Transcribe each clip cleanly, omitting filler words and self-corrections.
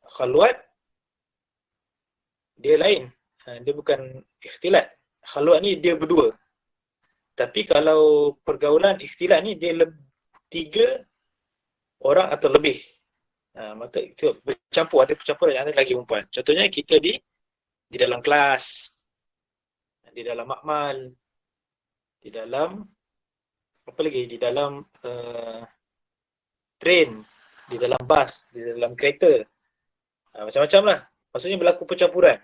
Khalwat dia lain. Dia bukan ikhtilat. Khalwat ni dia berdua. Tapi kalau pergaulan ikhtilat ni dia 3 orang atau lebih. Maka itu bercampur, ada percampuran yang ada lagi perempuan. Contohnya kita di dalam kelas, di dalam makmal, di dalam apa lagi, di dalam train, di dalam bas, di dalam kereta, macam-macam lah. Maksudnya berlaku percampuran.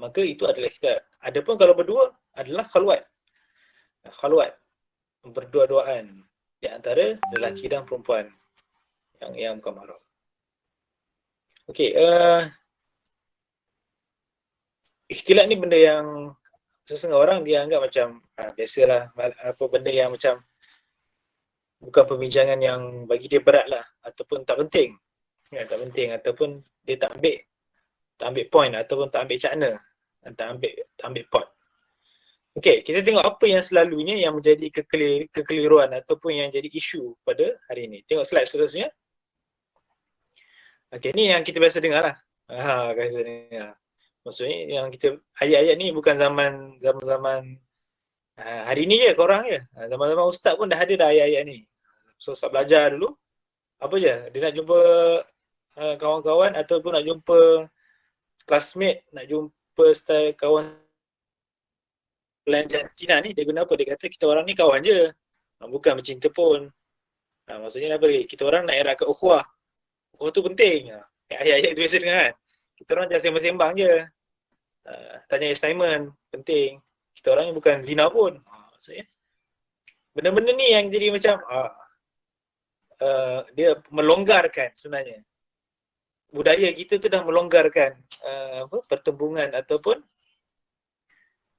Maka itu adalah kita. Adapun kalau berdua adalah khalwat. Khalwat, berdua-duaan di antara lelaki dan perempuan yang bukan mahram. Okey, ikhtilat ni benda yang setengah orang dia anggap macam biasalah, apa benda yang macam bukan perbincangan yang bagi dia berat lah, ataupun tak penting. Tak penting, ataupun dia tak ambil point, ataupun tak ambil cakna, tak ambil pot. Okey, kita tengok apa yang selalunya yang menjadi kekeliruan ataupun yang jadi isu pada hari ini. Tengok slide seterusnya. Okey, ni yang kita biasa dengar lah. Biasa dengar. Maksudnya yang kita, ayat-ayat ni bukan zaman hari ni je korang je. Zaman-zaman ustaz pun dah ada dah ayat-ayat ni. So ustaz belajar dulu, apa je, dia nak jumpa kawan-kawan ataupun nak jumpa classmate, nak jumpa style kawan pelajar Cina ni, dia guna apa? Dia kata kita orang ni kawan je, bukan bercinta pun. Maksudnya apa lagi? Kita orang nak eratkan ukhuwah. Ukhuwah tu penting. Ayat-ayat tu biasa dengar kan. Kita orang jangan sembang-sembang je. Tanya assignment, penting. Kita orang ni bukan zina pun. Maksudnya benda-benda ni yang jadi macam dia melonggarkan sebenarnya. Budaya kita tu dah melonggarkan pertembungan ataupun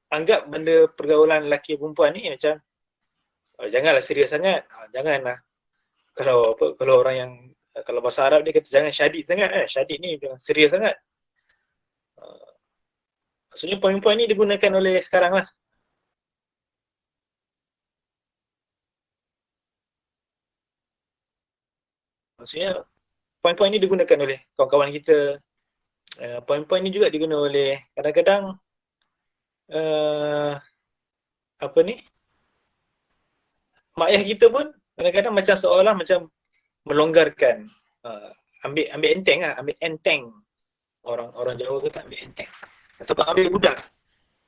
anggap benda pergaulan lelaki perempuan ni macam janganlah serius sangat. Janganlah. Kalau orang yang, kalau bahasa Arab dia kata jangan syadid sangat. Syadid ni jangan serius sangat. Maksudnya poin-poin ni digunakan oleh sekarang lah. Maksudnya poin-poin ni digunakan oleh kawan-kawan kita. Poin-poin ni juga digunakan oleh kadang-kadang apa ni, mak ayah kita pun kadang-kadang macam seolah macam melonggarkan, ambil enteng lah, ambil enteng. Orang Jawa kata ambil enteng. Ataupun ambil budak.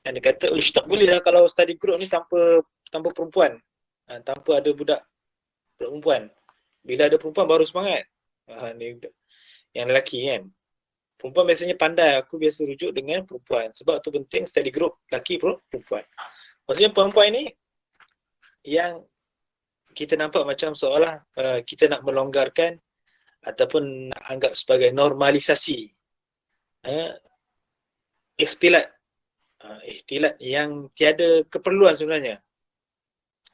Dan dia kata, tak boleh lah kalau study group ni tanpa perempuan. Tanpa ada budak perempuan. Bila ada perempuan baru semangat. Ni yang lelaki kan. Perempuan biasanya pandai, aku biasa rujuk dengan perempuan. Sebab tu penting study group lelaki perempuan. Maksudnya perempuan ni yang kita nampak macam seolah kita nak melonggarkan ataupun nak anggap sebagai normalisasi ikhtilat yang tiada keperluan sebenarnya.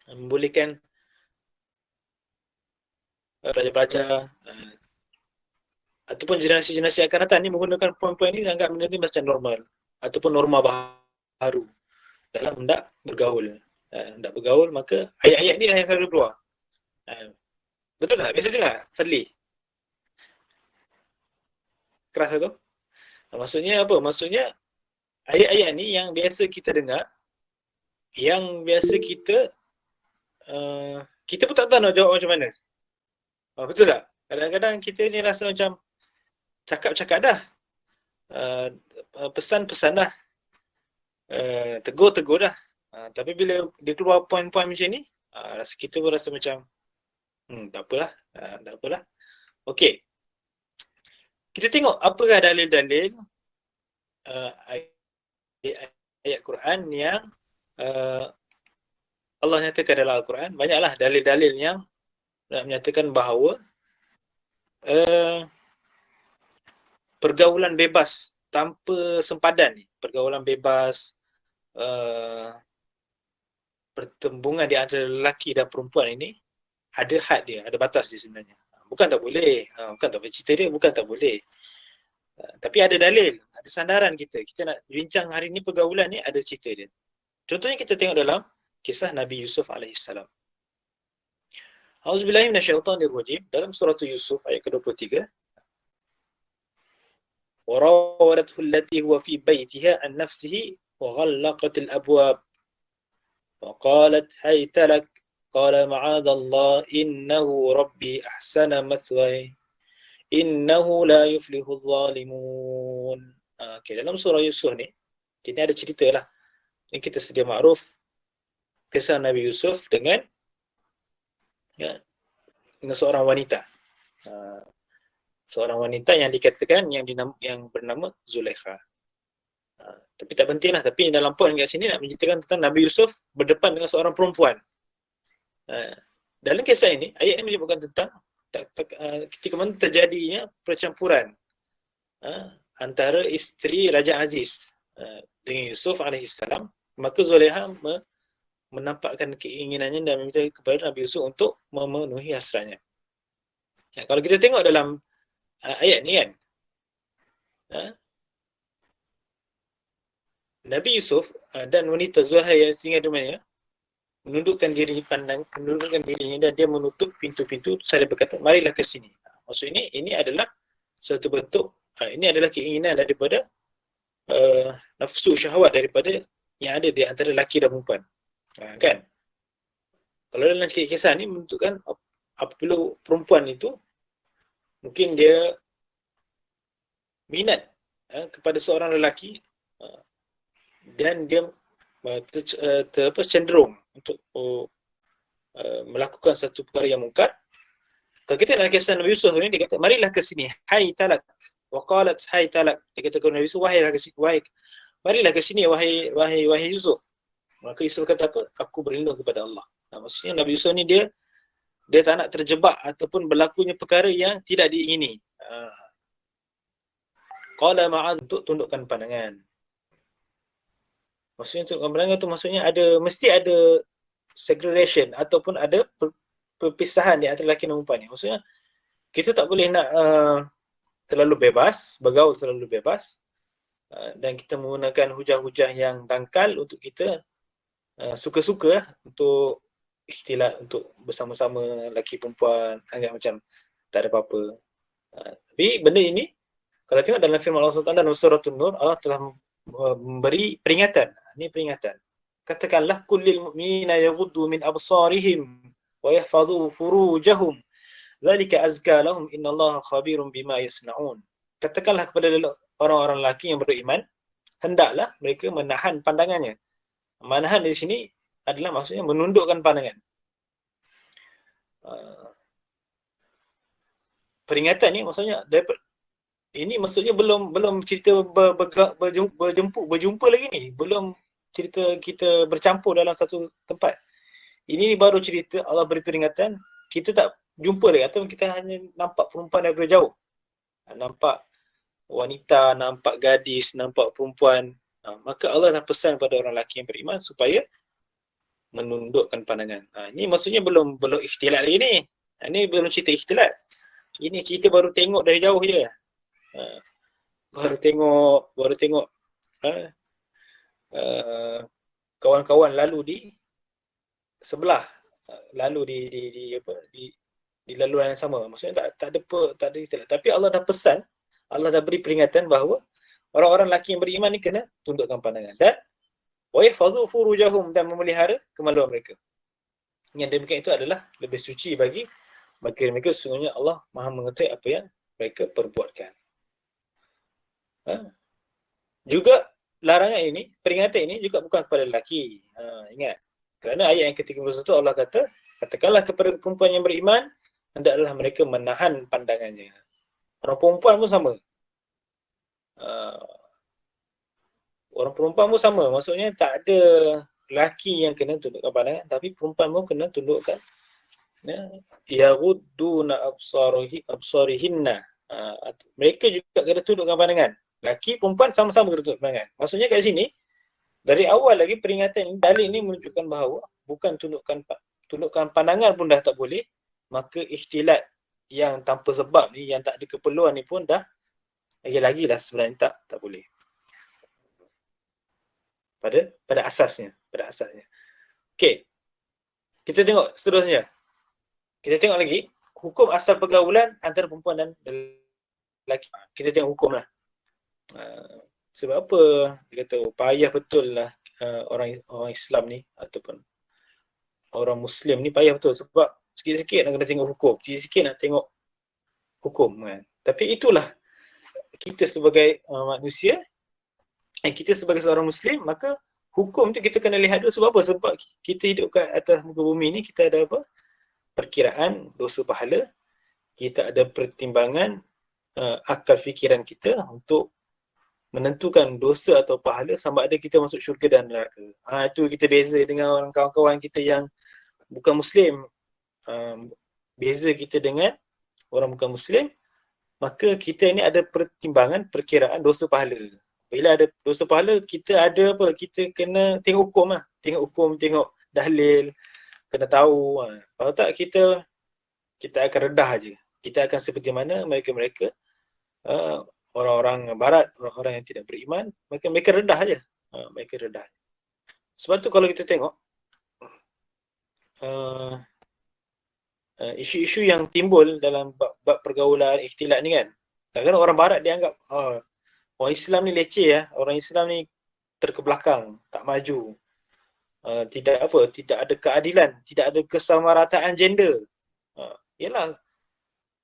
Membolehkan pelajar-pelajar ataupun generasi-generasi akan datang ni menggunakan poin-poin ni, anggap benda ni macam normal ataupun norma baru dalam hendak bergaul. Hendak bergaul, maka ayat-ayat ni yang selalu keluar. Betul tak? Biasa dengar Fadli? Keras tu? Maksudnya apa? Maksudnya ayat-ayat ni yang biasa kita dengar, yang biasa kita pun tak tahu nak jawab macam mana. Betul tak? Kadang-kadang kita ni rasa macam cakap-cakap dah, pesan-pesan dah, tegur-tegur dah. Tapi bila dia keluar poin-poin macam ni, kita pun rasa macam tak apalah. Okey. Kita tengok apakah dalil-dalil ayat Quran yang Allah nyatakan dalam Al-Quran. Banyaklah dalil-dalil yang menyatakan bahawa pergaulan bebas tanpa sempadan ni, pergaulan bebas, pertembungan di antara lelaki dan perempuan ini ada had dia, ada batas dia sebenarnya. Bukan tak boleh, cerita dia bukan tak boleh. Tapi ada dalil, ada sandaran kita. Kita nak bincang hari ni pergaulan ni, ada cerita dia. Contohnya kita tengok dalam kisah Nabi Yusuf AS. A'udzubillahi minasyaitonirrajim. Dalam surah Yusuf ayat ke-23, وراودته التي هو في بيتها عن نفسه وغلقت الأبواب وقالت هيت لك قال معاذ الله إنه ربي أحسن مثواي إنه لا يفلح الظالمون. Okay, dalam surah Yusuf ni, ini ada cerita lah. Ini kita sedia makruf kisah Nabi Yusuf dengan seorang wanita. Seorang wanita yang dikatakan yang bernama Zulaikha. Tapi tak pentinglah. Tapi dalam poin kat sini nak menceritakan tentang Nabi Yusuf berdepan dengan seorang perempuan. Dalam kisah ini, ayat ini menyebutkan tentang ketika mana terjadinya percampuran antara isteri Raja Aziz dengan Yusuf AS, maka Zulaikha menampakkan keinginannya dan meminta kepada Nabi Yusuf untuk memenuhi hasratnya. Kalau kita tengok dalam ayat ni kan, Nabi Yusuf dan wanita Zulaikha yang tinggal di mana menundukkan dirinya dan dia menutup pintu-pintu sambil berkata, marilah ke sini. Maksudnya ini adalah satu bentuk, ini adalah keinginan daripada nafsu syahwat daripada yang ada di antara lelaki dan perempuan. Kan? Kalau dalam kisah ni menunjukkan apabila perempuan itu mungkin dia minat kepada seorang lelaki dan dia cenderung untuk melakukan satu perkara yang mungkar. Kalau kita dalam kisah Nabi Yusuf ni, dia kata, marilah ke sini, hai talak. Wa qalat hai talak. Dia kata kepada Nabi Yusuf, marilah ke sini, wahai Yusuf. Maka Yusuf kata apa? Aku berlindung kepada Allah. Maksudnya Nabi Yusuf ni dia tak nak terjebak ataupun berlakunya perkara yang tidak diingini. Qala ma'ad, untuk tundukkan pandangan. Maksudnya tundukkan pandangan tu maksudnya mesti ada segregation ataupun ada perpisahan di antara lelaki dan perempuan ni. Maksudnya kita tak boleh nak terlalu bebas, bergaul terlalu bebas, dan kita menggunakan hujah-hujah yang dangkal untuk kita suka-suka untuk ikhtilat, untuk bersama-sama lelaki perempuan, anggap macam tak ada apa-apa. Tapi benda ini, kalau tengok dalam firman Allah SWT dalam surah An-Nur, Allah telah memberi peringatan. Ini peringatan. Katakanlah, kullil mu'minina yaghuddu min absarihim wa yahfadhu furujahum dzalika azka lahum innallaha khabirum bima yasnaun. Katakanlah kepada orang-orang lelaki yang beriman, hendaklah mereka menahan pandangannya. Menahan di sini adalah maksudnya menundukkan pandangan. Peringatan ni maksudnya ini maksudnya belum cerita berjumpa lagi ni. Belum cerita kita bercampur dalam satu tempat. Ini baru cerita Allah beri peringatan, kita tak jumpa lagi atau kita hanya nampak perempuan daripada jauh. Nampak wanita, nampak gadis, nampak perempuan. Maka Allah dah pesan kepada orang lelaki yang beriman supaya menundukkan pandangan. Ini maksudnya belum ikhtilat lagi ni. Ini belum cerita ikhtilat. Ini cerita baru tengok dari jauh je. Baru tengok kawan-kawan lalu di sebelah, lalu di laluan yang sama. Maksudnya tak ada ikhtilat. Tapi Allah dah pesan, Allah dah beri peringatan bahawa orang-orang lelaki yang beriman ni kena tundukkan pandangan dan wa yahfadhu furujahum, dan memelihara kemaluan mereka. Yang demikian itu adalah lebih suci bagi mereka. Sesungguhnya Allah Maha mengetahui apa yang mereka perbuatkan. Juga larangan ini, peringatan ini juga bukan kepada lelaki. Ingat, kerana ayat yang ke-31 Allah kata, katakanlah kepada perempuan yang beriman, hendaklah mereka menahan pandangannya. Orang perempuan pun sama. Orang perempuan pun sama. Maksudnya tak ada lelaki yang kena tundukkan pandangan, tapi perempuan pun kena tundukkan. Yaghudduna absarihinna. Mereka juga kena tundukkan pandangan. Lelaki, perempuan sama-sama kena tundukkan pandangan. Maksudnya kat sini, dari awal lagi peringatan ini, dalil ini menunjukkan bahawa bukan tundukkan pandangan pun dah tak boleh, maka ikhtilat yang tanpa sebab ni, yang tak ada keperluan ni pun dah lagi lah sebenarnya tak boleh. Pada asasnya. Okey. Kita tengok seterusnya. Kita tengok lagi, hukum asal pergaulan antara perempuan dan lelaki. Kita tengok hukum lah. Sebab apa dia kata payah betul lah orang Islam ni ataupun orang Muslim ni payah betul sebab sikit-sikit nak kena tengok hukum, sikit-sikit nak tengok hukum kan. Tapi itulah kita sebagai manusia, kita sebagai seorang Muslim, maka hukum tu kita kena lihat dulu. Sebab apa? Sebab kita hidup kat atas muka bumi ni, kita ada apa? Perkiraan dosa pahala, kita ada pertimbangan akal fikiran kita untuk menentukan dosa atau pahala sama ada kita masuk syurga dan neraka. Itu kita beza dengan orang kawan-kawan kita yang bukan Muslim. Beza kita dengan orang bukan Muslim, maka kita ni ada pertimbangan perkiraan dosa pahala. Bila ada dosa pahala, kita ada apa? Kita kena tengok hukum lah. Tengok hukum, tengok dalil, kena tahu. Kalau tak, kita akan redah je. Kita akan seperti mana mereka-mereka orang-orang barat, orang-orang yang tidak beriman, mereka redah je. Mereka redah. Sebab tu kalau kita tengok isu-isu yang timbul dalam bab pergaulan, ikhtilat ni kan, kadang-kadang orang barat dia anggap orang Islam ni leceh ya, orang Islam ni terkebelakang, tak maju. Tidak ada keadilan, tidak ada kesamarataan gender. Yalah,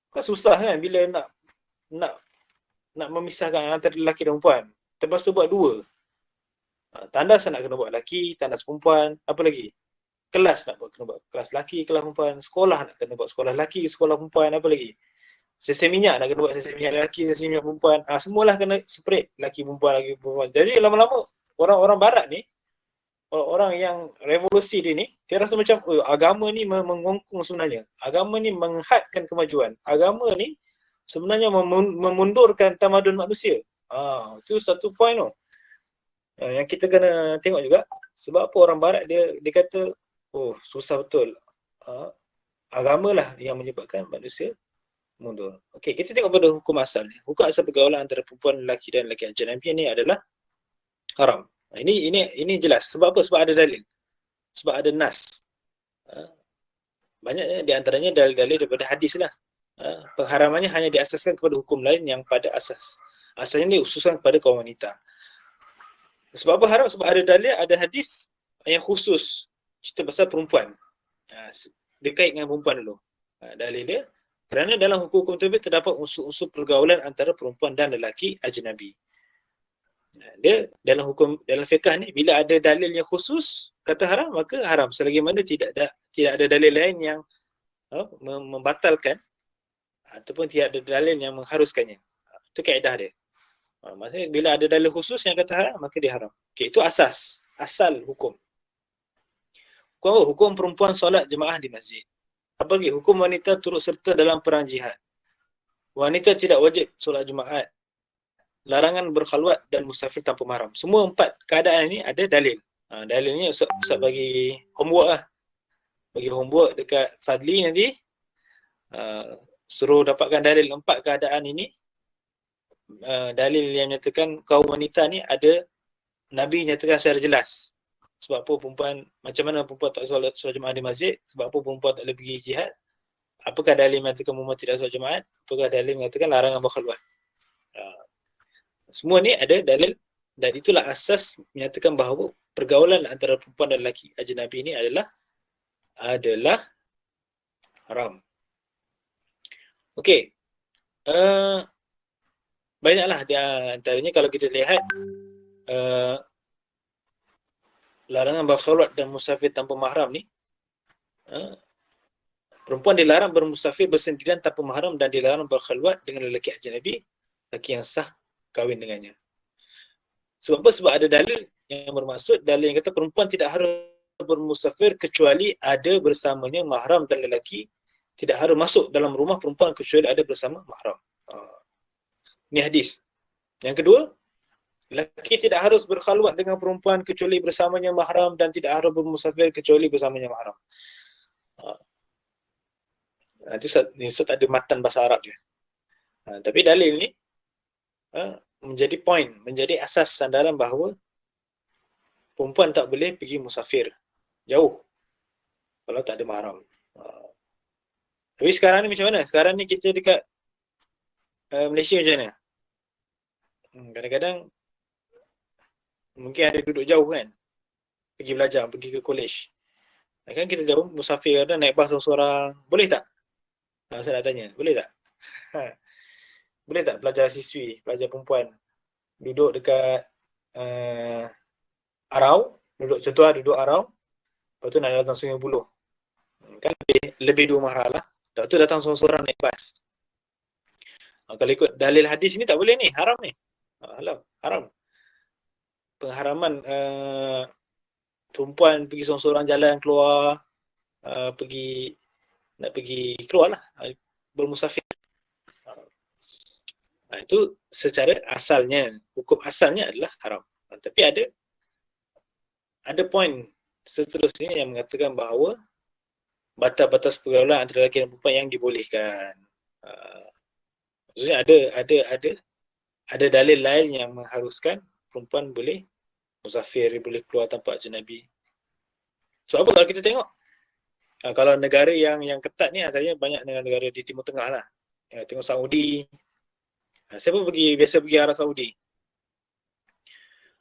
kan susah kan bila nak memisahkan antara lelaki dan perempuan. Terpaksa buat dua. Tandas nak kena buat lelaki, tandas perempuan, apa lagi? Kelas nak kena buat kelas lelaki, kelas perempuan, sekolah nak kena buat sekolah lelaki, sekolah perempuan, apa lagi? Sesi minyak nak kena buat sesi minyak lelaki, sesi minyak perempuan. Semualah kena separate, lelaki perempuan, lelaki perempuan. Jadi lama-lama orang-orang barat ni, orang yang revolusi dia ni, dia rasa macam agama ni mengongkong sebenarnya. Agama ni menghadkan kemajuan. Agama ni sebenarnya memundurkan tamadun manusia. Itu satu point tu. Yang kita kena tengok juga. Sebab apa orang barat dia kata, susah betul. Agama lah yang menyebabkan manusia mundur. Okey, kita tengok pada hukum asal ni. Hukum asal pergaulan antara perempuan lelaki dan lelaki ajnabi ni adalah haram. Ini jelas. Sebab apa? Sebab ada dalil. Sebab ada nas. Banyaknya di antaranya dalil-dalil daripada hadis lah. Pengharamannya hanya diasaskan kepada hukum lain yang pada asalnya diususkan kepada kaum wanita. Sebab apa haram? Sebab ada dalil, ada hadis yang khusus cerita pasal perempuan. Dia kait dengan perempuan dulu. Dalil dia, kerana dalam hukum-hukum tersebut terdapat unsur-unsur pergaulan antara perempuan dan lelaki ajnabi. Dia dalam fiqh ni, bila ada dalil yang khusus kata haram, maka haram. Selagi mana tidak ada dalil lain yang membatalkan ataupun tidak ada dalil yang mengharuskannya. Itu kaedah dia. Maksudnya bila ada dalil khusus yang kata haram, maka dia haram. Itu asal hukum. Hukum perempuan solat jemaah di masjid. Apa lagi? Hukum wanita turut serta dalam perang jihad. Wanita tidak wajib solat Jumaat. Larangan berkhalwat dan musafir tanpa mahram. Semua 4 keadaan ini ada dalil. Dalilnya Ustaz bagi homework lah. Bagi homework dekat Fadli nanti. Suruh dapatkan dalil 4 keadaan ini. Dalil yang menyatakan kaum wanita ni ada, Nabi nyatakan secara jelas. Sebab apa perempuan, macam mana perempuan tak solat jemaah di masjid, sebab apa perempuan tak boleh pergi jihad. Apakah dalil mengatakan perempuan tidak solat jemaah? Apakah dalil mengatakan larangan berkhalwat? Semua ni ada dalil, dan itulah asas menyatakan bahawa pergaulan antara perempuan dan lelaki ajnabi ini adalah haram. Okey. Banyaklah di antaranya kalau kita lihat larangan berkhalwat dan musafir tanpa mahram ni, perempuan dilarang bermusafir bersendirian tanpa mahram dan dilarang berkhalwat dengan lelaki ajnabi, lelaki yang sah kahwin dengannya. Sebab apa? Sebab ada dalil yang bermaksud, dalil yang kata perempuan tidak harus bermusafir kecuali ada bersamanya mahram, dan lelaki tidak harus masuk dalam rumah perempuan kecuali ada bersama mahram. Ini hadis. Yang kedua, lelaki tidak harus berkhalwat dengan perempuan kecuali bersamanya mahram, dan tidak harus bermusafir kecuali bersamanya mahram. Itu tak ada matan bahasa Arab dia. Tapi dalil ni menjadi point, menjadi asas sandaran bahawa perempuan tak boleh pergi musafir jauh kalau tak ada mahram. Tapi sekarang ni macam mana? Sekarang ni kita dekat Malaysia macam mana? Kadang-kadang mungkin ada duduk jauh kan, pergi belajar, pergi ke college. Kan kita jauh, musafir kadang naik bas seorang-seorang. Boleh tak? Saya nak tanya, boleh tak? Boleh tak pelajar siswi, pelajar perempuan duduk dekat Arau, duduk Arau, lepas tu nak datang Sungai Buloh. Kan lebih 2 mahal lah. Lepas tu datang seorang-seorang naik bas. Kalau ikut dalil hadis ni tak boleh ni, haram ni. Haram. Pengharaman perempuan pergi seorang-seorang jalan keluar, nak pergi keluar lah, bermusafir. Itu secara asalnya, hukum asalnya adalah haram. Tapi ada poin seterusnya yang mengatakan bahawa batas-batas pergaulan antara lelaki dan perempuan yang dibolehkan. Maksudnya ada dalil lain yang mengharuskan perempuan boleh musafir, boleh keluar tanpa ajnabi. So apa kalau kita tengok? Kalau negara yang ketat ni antaranya banyak negara di Timur Tengah lah. Tengok Saudi. Siapa biasa pergi Arab Saudi?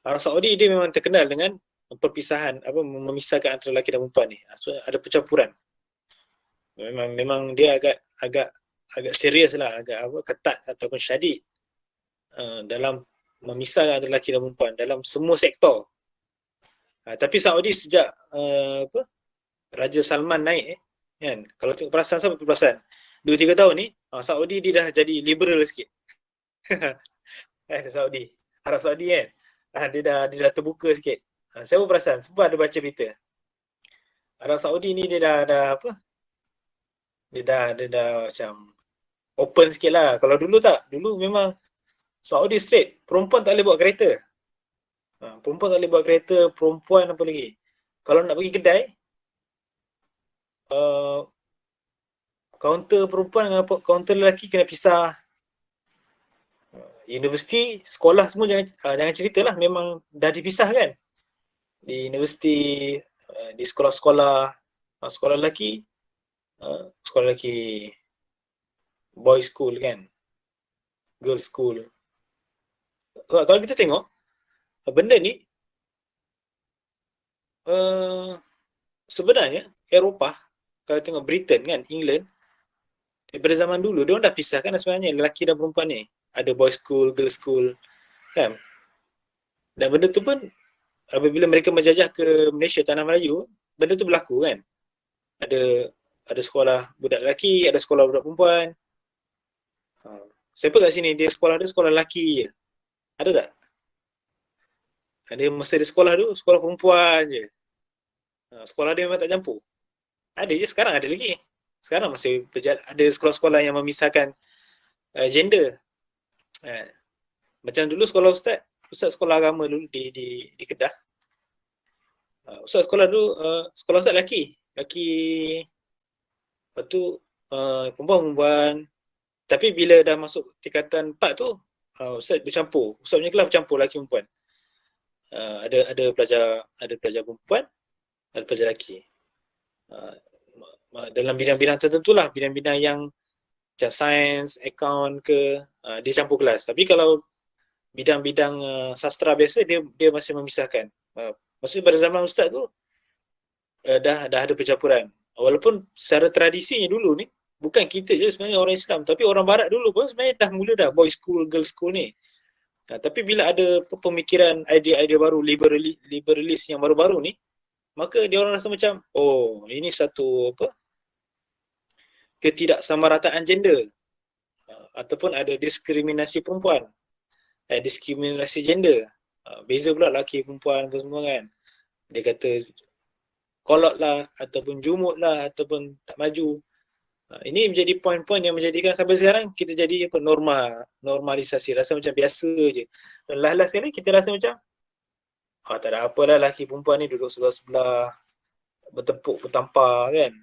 Arab Saudi dia memang terkenal dengan perpisahan, memisahkan antara lelaki dan perempuan ni. So, ada percampuran. Memang dia agak serius lah, agak ketat ataupun syadid dalam memisahkan antara lelaki dan perempuan dalam semua sektor. Tapi Saudi sejak Raja Salman naik kan, kalau tengok perasan, siapa perasan 2-3 tahun ni Saudi dia dah jadi liberal sikit. Saudi, Arab Saudi kan, dia dah terbuka sikit. Saya pun perasan sebab ada baca berita Arab Saudi ni dia dah macam open sikit lah. Kalau dulu tak, dulu memang Saudi straight, perempuan tak boleh bawa kereta. Perempuan tak boleh bawa kereta, perempuan apa lagi, kalau nak pergi kedai, kaunter perempuan dengan kaunter lelaki kena pisah. Universiti, sekolah semua jangan ceritalah, memang dah dipisah kan. Di universiti, di sekolah-sekolah, sekolah lelaki boys school kan, girls school. Kalau kita tengok benda ni sebenarnya Eropah, kalau tengok Britain kan, England, daripada zaman dulu dia orang dah pisahkan sebenarnya lelaki dan perempuan ni. Ada boys school, girls school kan. Dan benda tu pun apabila mereka menjajah ke Malaysia, Tanah Melayu, benda tu berlaku kan. Ada sekolah budak lelaki, ada sekolah budak perempuan. Siapa kat sini dia sekolah lelaki je? Ada tak? Dia masa dia sekolah tu, sekolah perempuan je. Sekolah dia memang tak campur. Ada je, sekarang ada lagi. Sekarang masih ada sekolah-sekolah yang memisahkan gender. Macam dulu sekolah ustaz sekolah agama dulu di Kedah. Ustaz sekolah dulu, sekolah ustaz lelaki. Lepas tu perempuan. Tapi bila dah masuk tingkatan 4 tu, ustaz bercampur. Ustaz punya kelas bercampur lelaki perempuan. Ada pelajar perempuan, ada pelajar lelaki. Dalam bidang-bidang tertentulah, bidang-bidang yang macam sains, akaun ke, dia campur kelas. Tapi kalau bidang-bidang sastra biasa, dia masih memisahkan. Maksudnya pada zaman ustaz tu dah ada percampuran. Walaupun secara tradisinya dulu ni, bukan kita je sebenarnya orang Islam, tapi orang barat dulu pun sebenarnya dah mula dah boys school, girls school ni. Tapi bila ada pemikiran idea-idea baru, liberalis yang baru-baru ni, maka dia orang rasa macam, oh ini satu ketidaksamarataan gender, ataupun ada diskriminasi perempuan, diskriminasi gender, beza pula lelaki perempuan apa semua kan. Dia kata kolot lah, ataupun jumut lah, ataupun tak maju. Ini menjadi poin-poin yang menjadikan sampai sekarang kita jadi normalisasi, rasa macam biasa je. Dan last sekali kita rasa macam tak ada apalah, lelaki perempuan ni duduk sebelah-sebelah, bertepuk, bertampar kan,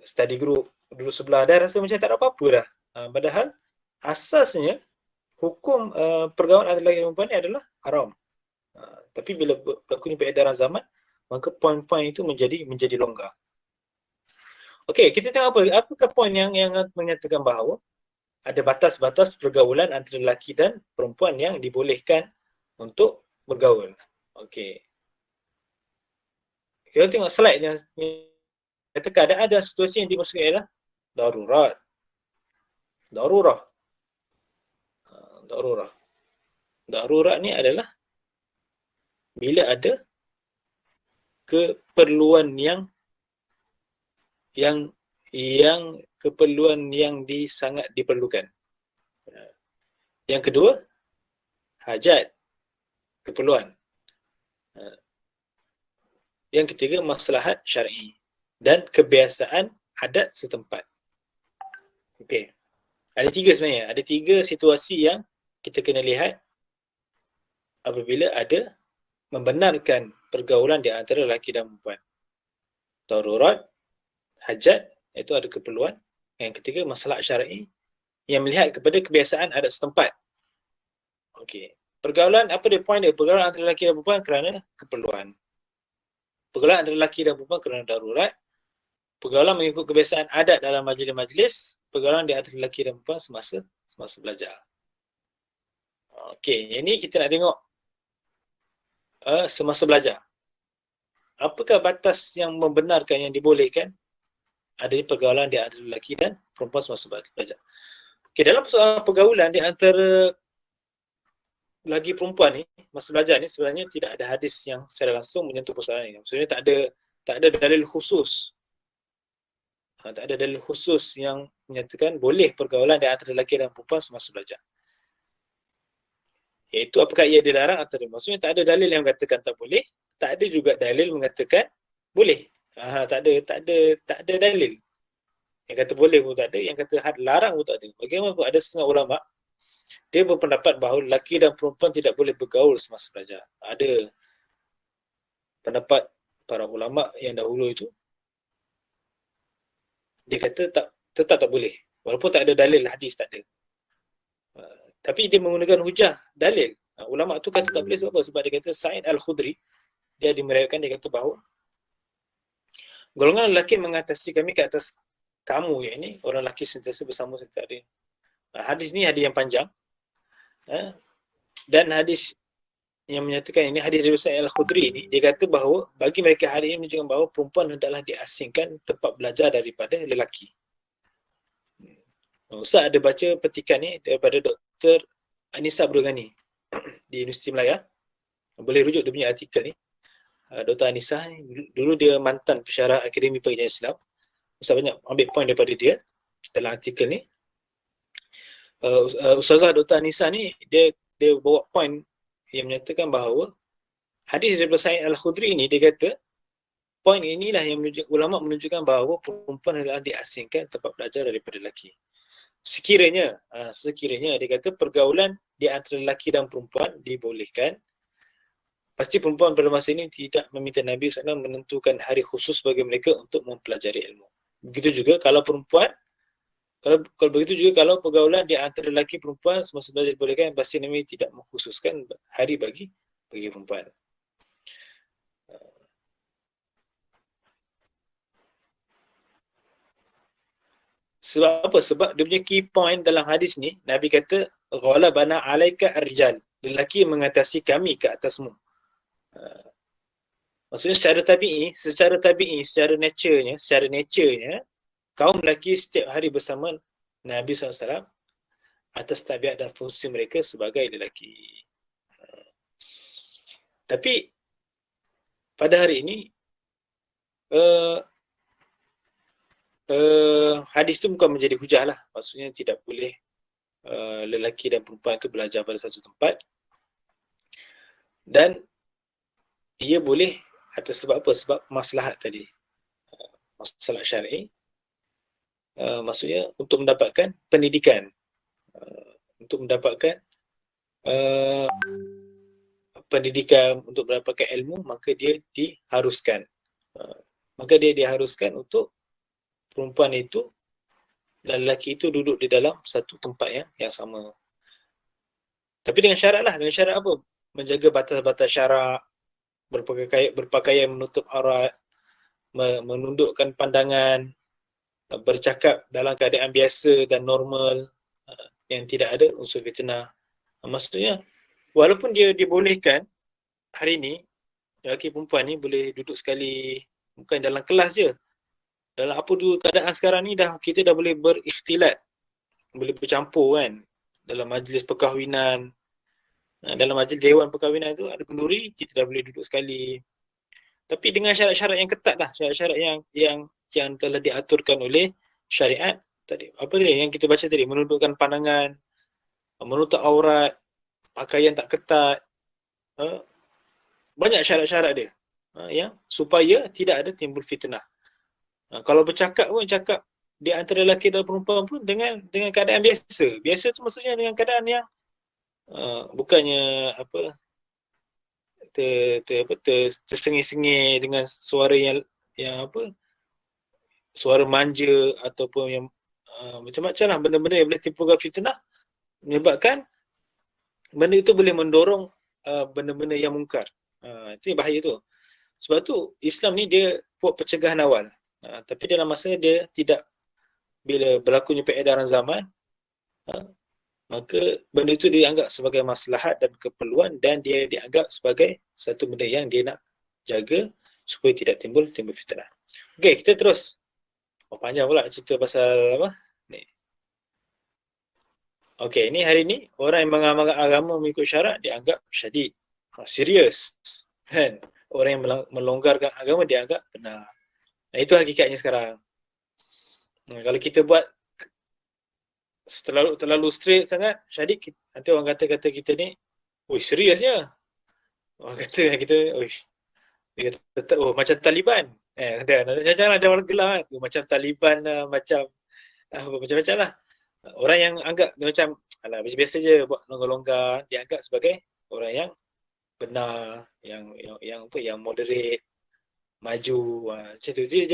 study group duduk sebelah, dah rasa macam tak ada apa-apa dah. Padahal asasnya hukum pergaulan antara lelaki dan perempuan ni adalah haram. Tapi bila berlaku ni peredaran zaman, maka poin-poin itu menjadi longgar. Okey, kita tengok apakah poin yang menyatakan bahawa ada batas-batas pergaulan antara lelaki dan perempuan yang dibolehkan untuk bergaul. Okey. Kita tengok slide yang kata keadaan dan situasi yang dimaksudkan ialah darurat. Darurah. Darurah. Darurat ni adalah bila ada keperluan yang keperluan yang sangat diperlukan. Yang kedua, hajat, keperluan. Yang ketiga, maslahat syar'i dan kebiasaan adat setempat. Okey. Ada tiga sebenarnya. Ada tiga situasi yang kita kena lihat apabila ada membenarkan pergaulan di antara lelaki dan perempuan. Darurat, hajat, iaitu ada keperluan. Yang ketiga, masalah syar'i yang melihat kepada kebiasaan adat setempat. Okey. Pergaulan, apa dia point dia? Pergaulan antara lelaki dan perempuan kerana keperluan. Pergaulan antara lelaki dan perempuan kerana darurat. Pergaulan mengikut kebiasaan adat dalam majlis-majlis. Pergaulan di antara lelaki dan perempuan semasa belajar. Okey, yang ni kita nak tengok semasa belajar. Apakah batas yang membenarkan, yang dibolehkan adanya pergaulan di antara lelaki dan perempuan semasa belajar? Okey, dalam persoalan pergaulan di antara lelaki perempuan ni, masa belajar ni sebenarnya tidak ada hadis yang secara langsung menyentuh persoalan ini. Maksudnya tak ada dalil khusus. Tak ada dalil khusus yang menyatakan boleh pergaulan di antara lelaki dan perempuan semasa belajar. Iaitu apakah ia dilarang atau tidak. Maksudnya tak ada dalil yang mengatakan tak boleh, tak ada juga dalil mengatakan boleh. Tak ada dalil. Yang kata boleh pun tak ada, yang kata larang pun tak ada. Bagaimana ada setengah ulama dia berpendapat bahawa lelaki dan perempuan tidak boleh bergaul semasa belajar. Ada pendapat para ulama yang dahulu itu, dia kata tetap tak boleh. Walaupun tak ada dalil hadis, tak ada. Tapi dia menggunakan hujah, dalil. Ulama tu kata tak boleh sebab apa? Sebab dia kata Sa'id Al-Khudri, dia dimeriwayatkan, dia kata bahawa golongan lelaki mengatasi kami ke atas kamu, yakni orang lelaki sentiasa bersama setiap hari. Hadis ni hadis yang panjang. Dan hadis yang menyatakan ini, hadis dari Sa'id Al-Khudri ini, dia kata bahawa bagi mereka hari ini menunjukkan bahawa perempuan hendaklah diasingkan tempat belajar daripada lelaki. Ustaz ada baca petikan ni daripada Dr. Anissa Abdul-Ghani di Universiti Melaya. Boleh rujuk dia punya artikel ni. Dr. Anissa ni dulu dia mantan pensyarah Akademi Pengajian Islam. Ustaz banyak ambil point daripada dia dalam artikel ni. Ustazah Dr. Anissa ni dia bawa point yang menyatakan bahawa hadis daripada Sa'id Al-Khudri ni, dia kata point inilah yang ulama menunjukkan bahawa perempuan adalah diasingkan tempat belajar daripada lelaki. Sekiranya dia kata pergaulan di antara lelaki dan perempuan dibolehkan, pasti perempuan pada masa ini tidak meminta Nabi SAW menentukan hari khusus bagi mereka untuk mempelajari ilmu. Begitu juga kalau perempuan, kalau begitu juga kalau pergaulan di antara lelaki perempuan semasa belajar dibolehkan, pasti Nabi tidak mengkhususkan hari bagi perempuan. Sebab apa? Sebab dia punya key point dalam hadis ni, Nabi kata ghalabana alaika ar-rijal, lelaki mengatasi kami ke atasmu. Maksudnya secara nature-nya kaum lelaki setiap hari bersama Nabi SAW atas tabiat dan fungsi mereka sebagai lelaki. Tapi pada hari ini hadis itu bukan menjadi hujah lah. Maksudnya tidak boleh lelaki dan perempuan itu belajar pada satu tempat. Dan ia boleh atas sebab apa? Sebab maslahat tadi. Masalah syar'i. Maksudnya untuk mendapatkan pendidikan. Untuk mendapatkan pendidikan, untuk mendapatkan ilmu, maka dia diharuskan. Diharuskan untuk perempuan itu dan lelaki itu duduk di dalam satu tempat yang sama. Tapi dengan syarat lah. Dengan syarat apa? Menjaga batas-batas syarak, berpakaian menutup aurat, menundukkan pandangan, bercakap dalam keadaan biasa dan normal, yang tidak ada unsur fitnah. Maksudnya walaupun dia dibolehkan hari ni, lelaki perempuan ni boleh duduk sekali, bukan dalam kelas je, dalam apa dua keadaan sekarang ni kita dah boleh berikhtilat, boleh bercampur kan, dalam majlis perkahwinan, dalam majlis dewan perkahwinan tu ada kenduri, kita dah boleh duduk sekali. Tapi dengan syarat-syarat yang ketat lah, syarat-syarat yang telah diaturkan oleh syariat tadi. Apa dia yang kita baca tadi, menundukkan pandangan, menutup aurat, pakaian tak ketat, banyak syarat-syarat dia, yang supaya tidak ada timbul fitnah. Kalau bercakap pun cakap di antara lelaki dan perempuan pun dengan keadaan biasa. Biasa tu maksudnya dengan keadaan yang bukannya apa tersengih-sengih dengan suara yang apa, suara manja ataupun yang macam-macam lah, benda-benda yang boleh timbulkan fitnah, menyebabkan benda itu boleh mendorong benda-benda yang mungkar. Itu yang bahaya tu. Sebab tu Islam ni dia buat pencegahan awal. Tapi dalam masa dia tidak, bila berlakunya peredaran zaman, maka benda itu dianggap sebagai maslahat dan keperluan, dan dia dianggap sebagai satu benda yang dia nak jaga supaya tidak timbul fitnah. Okey, kita terus. Panjang pula cerita pasal apa ni. Okey, ni hari ni orang yang mengamalkan agama mengikut syarat dianggap syadid, serius, kan? Orang yang melonggarkan agama dianggap benar. Itu hakikatnya sekarang. Kalau kita buat terlalu straight sangat, syadid, nanti orang kata kita ni, oi seriusnya. Orang kata kita, oi, dia kata, oh macam Taliban. Kata, jangan ada orang gelar kan. Macam Taliban lah, macam macam-macam lah. Orang yang anggap dia macam, alah biasa je buat longgar-longgar, dianggap sebagai orang yang benar, yang apa, yang moderate, maju, macam tu. Dia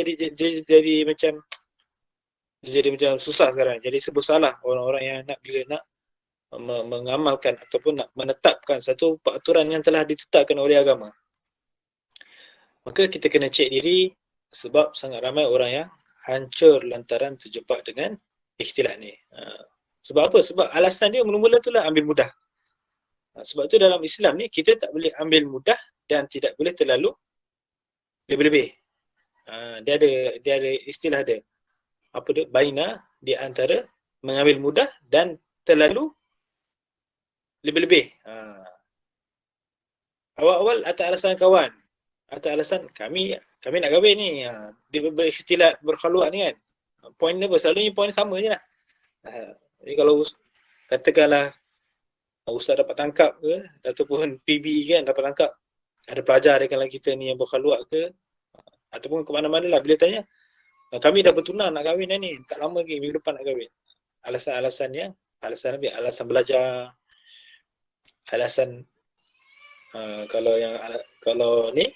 jadi macam susah sekarang. Jadi sebut salah orang-orang yang bila nak mengamalkan ataupun nak menetapkan satu peraturan yang telah ditetapkan oleh agama. Maka kita kena cek diri, sebab sangat ramai orang yang hancur lantaran terjebak dengan ikhtilat ni. Sebab apa? Sebab alasan dia mula-mula tu lah ambil mudah. Sebab tu dalam Islam ni kita tak boleh ambil mudah dan tidak boleh terlalu lebih-lebih. Dia ada istilah dia. Apa dia? Baina, di antara mengambil mudah dan terlalu lebih-lebih. Awal-awal atas alasan kawan, atas alasan kami nak kahwin ni, dia berikhtilat, berkhaluat ni kan. Poin apa? Selalunya poin sama je lah. Jadi kalau katakanlah ustaz dapat tangkap ke, ataupun PB kan dapat tangkap, ada pelajar di kalangan kita ni yang berkhaluat ke, ataupun ke mana-mana lah, bila tanya, kami dah bertunang nak kahwin dah ni, tak lama lagi, minggu depan nak kahwin. Alasan-alasannya, alasan belajar, alasan kalau ni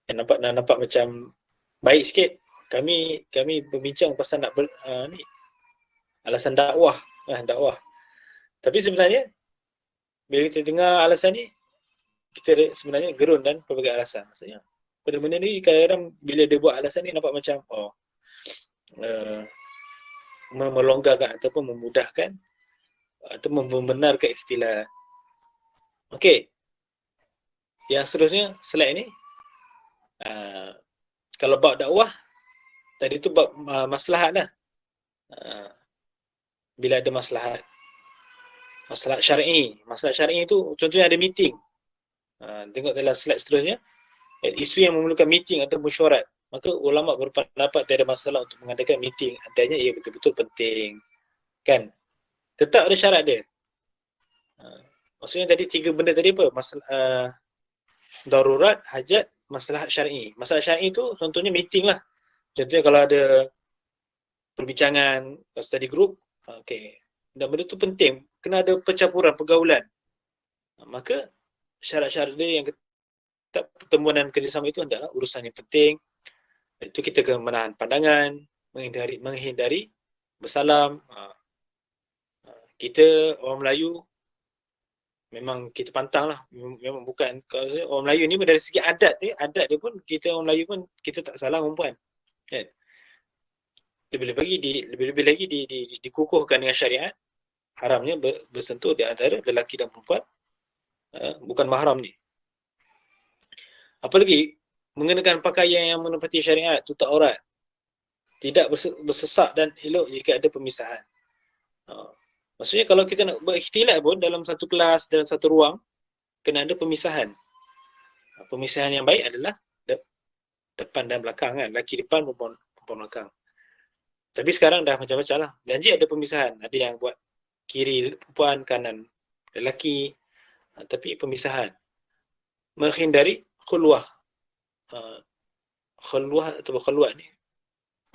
yang nampak macam baik sikit, kami berbincang pasal nak ni alasan dakwah. Tapi sebenarnya bila kita dengar alasan ni, kita sebenarnya gerun dan pelbagai alasan. Maksudnya benda-benda ni kadang-kadang bila dia buat alasan ni nampak macam melonggarkan ataupun memudahkan atau membenarkan istilah. Okey. Yang seterusnya slide ni, kalau bab dakwah tadi tu bab maslahat dah. Bila ada maslahat syar'i, maslahat syar'i tu contohnya ada meeting. Tengok dalam slide seterusnya, isu yang memerlukan meeting atau mesyuarat, maka ulama berpendapat tiada masalah untuk mengadakan meeting andainya ia betul-betul penting, kan? Tetap ada syarat dia. Maksudnya tadi tiga benda tadi apa? Darurat, hajat, maslahat syar'i. Maslahat syar'i tu contohnya meeting lah. Contohnya kalau ada perbincangan study group, okey, dan benda tu penting, kena ada pencampuran, pergaulan. Maka syarat-syarat dia yang pertemuan dan kerjasama itu adalah urusan yang penting. Itu kita kena menahan pandangan, menghindari bersalam. Kita orang Melayu memang kita pantang lah. Memang bukan, kalau orang Melayu ni dari segi adat dia pun, kita orang Melayu pun kita tak salah perempuan, kan? lebih-lebih lagi dikukuhkan dengan syariat, haramnya bersentuh di antara lelaki dan perempuan, bukan mahram ni. Apalagi mengenakan pakaian yang menepati syariat, tutup aurat, tidak bersesak dan elok jika ada pemisahan. Maksudnya kalau kita nak berikhtilat pun dalam satu kelas, dalam satu ruang, kena ada pemisahan. Pemisahan yang baik adalah depan dan belakang kan, lelaki depan, perempuan belakang. Tapi sekarang dah macam-macam lah. Janji ada pemisahan, ada yang buat kiri perempuan, kanan lelaki, tapi pemisahan. Menghindari khulwah. Khulwah atau khulwat ni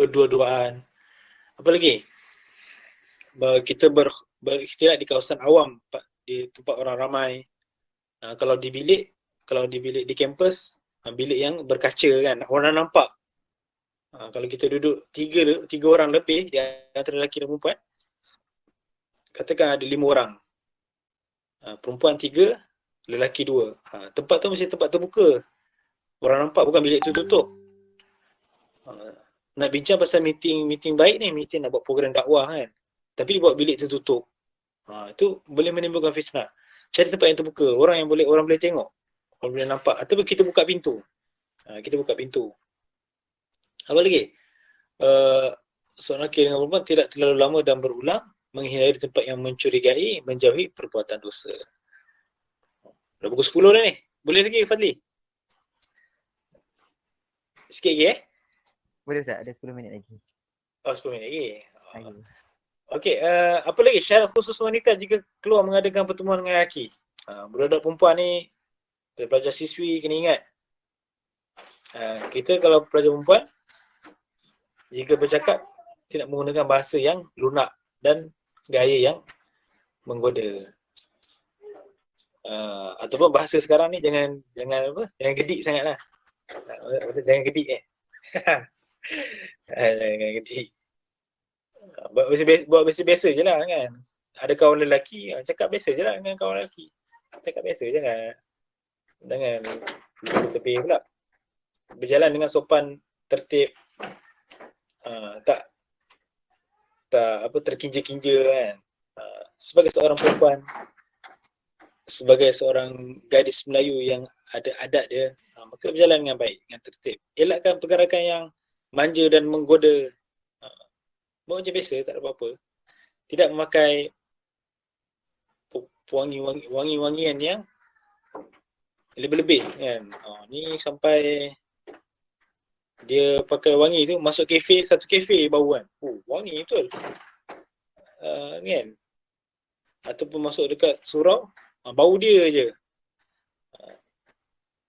berdua-duaan. Apa lagi? Kita berikhtilat di kawasan awam, di tempat orang ramai. Kalau di bilik di kampus, bilik yang berkaca kan, orang nampak. Kalau kita duduk tiga orang lebih di antara lelaki dan perempuan, katakan ada 5 orang. Perempuan 3, lelaki 2. Tempat tu mesti tempat terbuka. Orang nampak, bukan bilik tu tutup. Nak bincang pasal meeting baik ni, meeting nak buat program dakwah kan. Tapi buat bilik tu tutup. Itu boleh menimbulkan fitnah. Cari tempat yang terbuka, orang boleh tengok. Orang boleh nampak. Atau kita buka pintu. Apa lagi? Seorang lelaki dengan perempuan tidak terlalu lama dan berulang, menghindari tempat yang mencurigai, menjauhi perbuatan dosa. Dah pukul 10 dah ni. Boleh lagi Fadli? Sikit lagi Boleh Ustaz, ada 10 minit lagi. 10 minit lagi. Okey, apa lagi syarat khusus wanita jika keluar mengadakan pertemuan dengan lelaki? Budak-budak perempuan ni, pelajar siswi kena ingat. Kita kalau pelajar perempuan, jika bercakap tidak menggunakan bahasa yang lunak dan gaya yang menggoda. Ataupun bahasa sekarang ni jangan gedik sangatlah. Jangan gedik jangan gedik. Buat biasa je lah kan. Ada kawan lelaki, cakap biasa je lah dengan kawan lelaki. Cakap biasa je lah. Jangan lebih pula. Berjalan dengan sopan, tertib. Tak terkinja-kinja kan. Sebagai seorang perempuan, sebagai seorang gadis Melayu yang ada adat dia, maka berjalan dengan baik, dengan tertib. Elakkan pergerakan yang manja dan menggoda. Buat macam biasa, tak ada apa-apa. Tidak memakai wangi-wangian yang lebih-lebih kan. Ni sampai dia pakai wangi tu, masuk satu kafe bau kan. Wangi betul. Kan. Ataupun masuk dekat surau, bau dia je.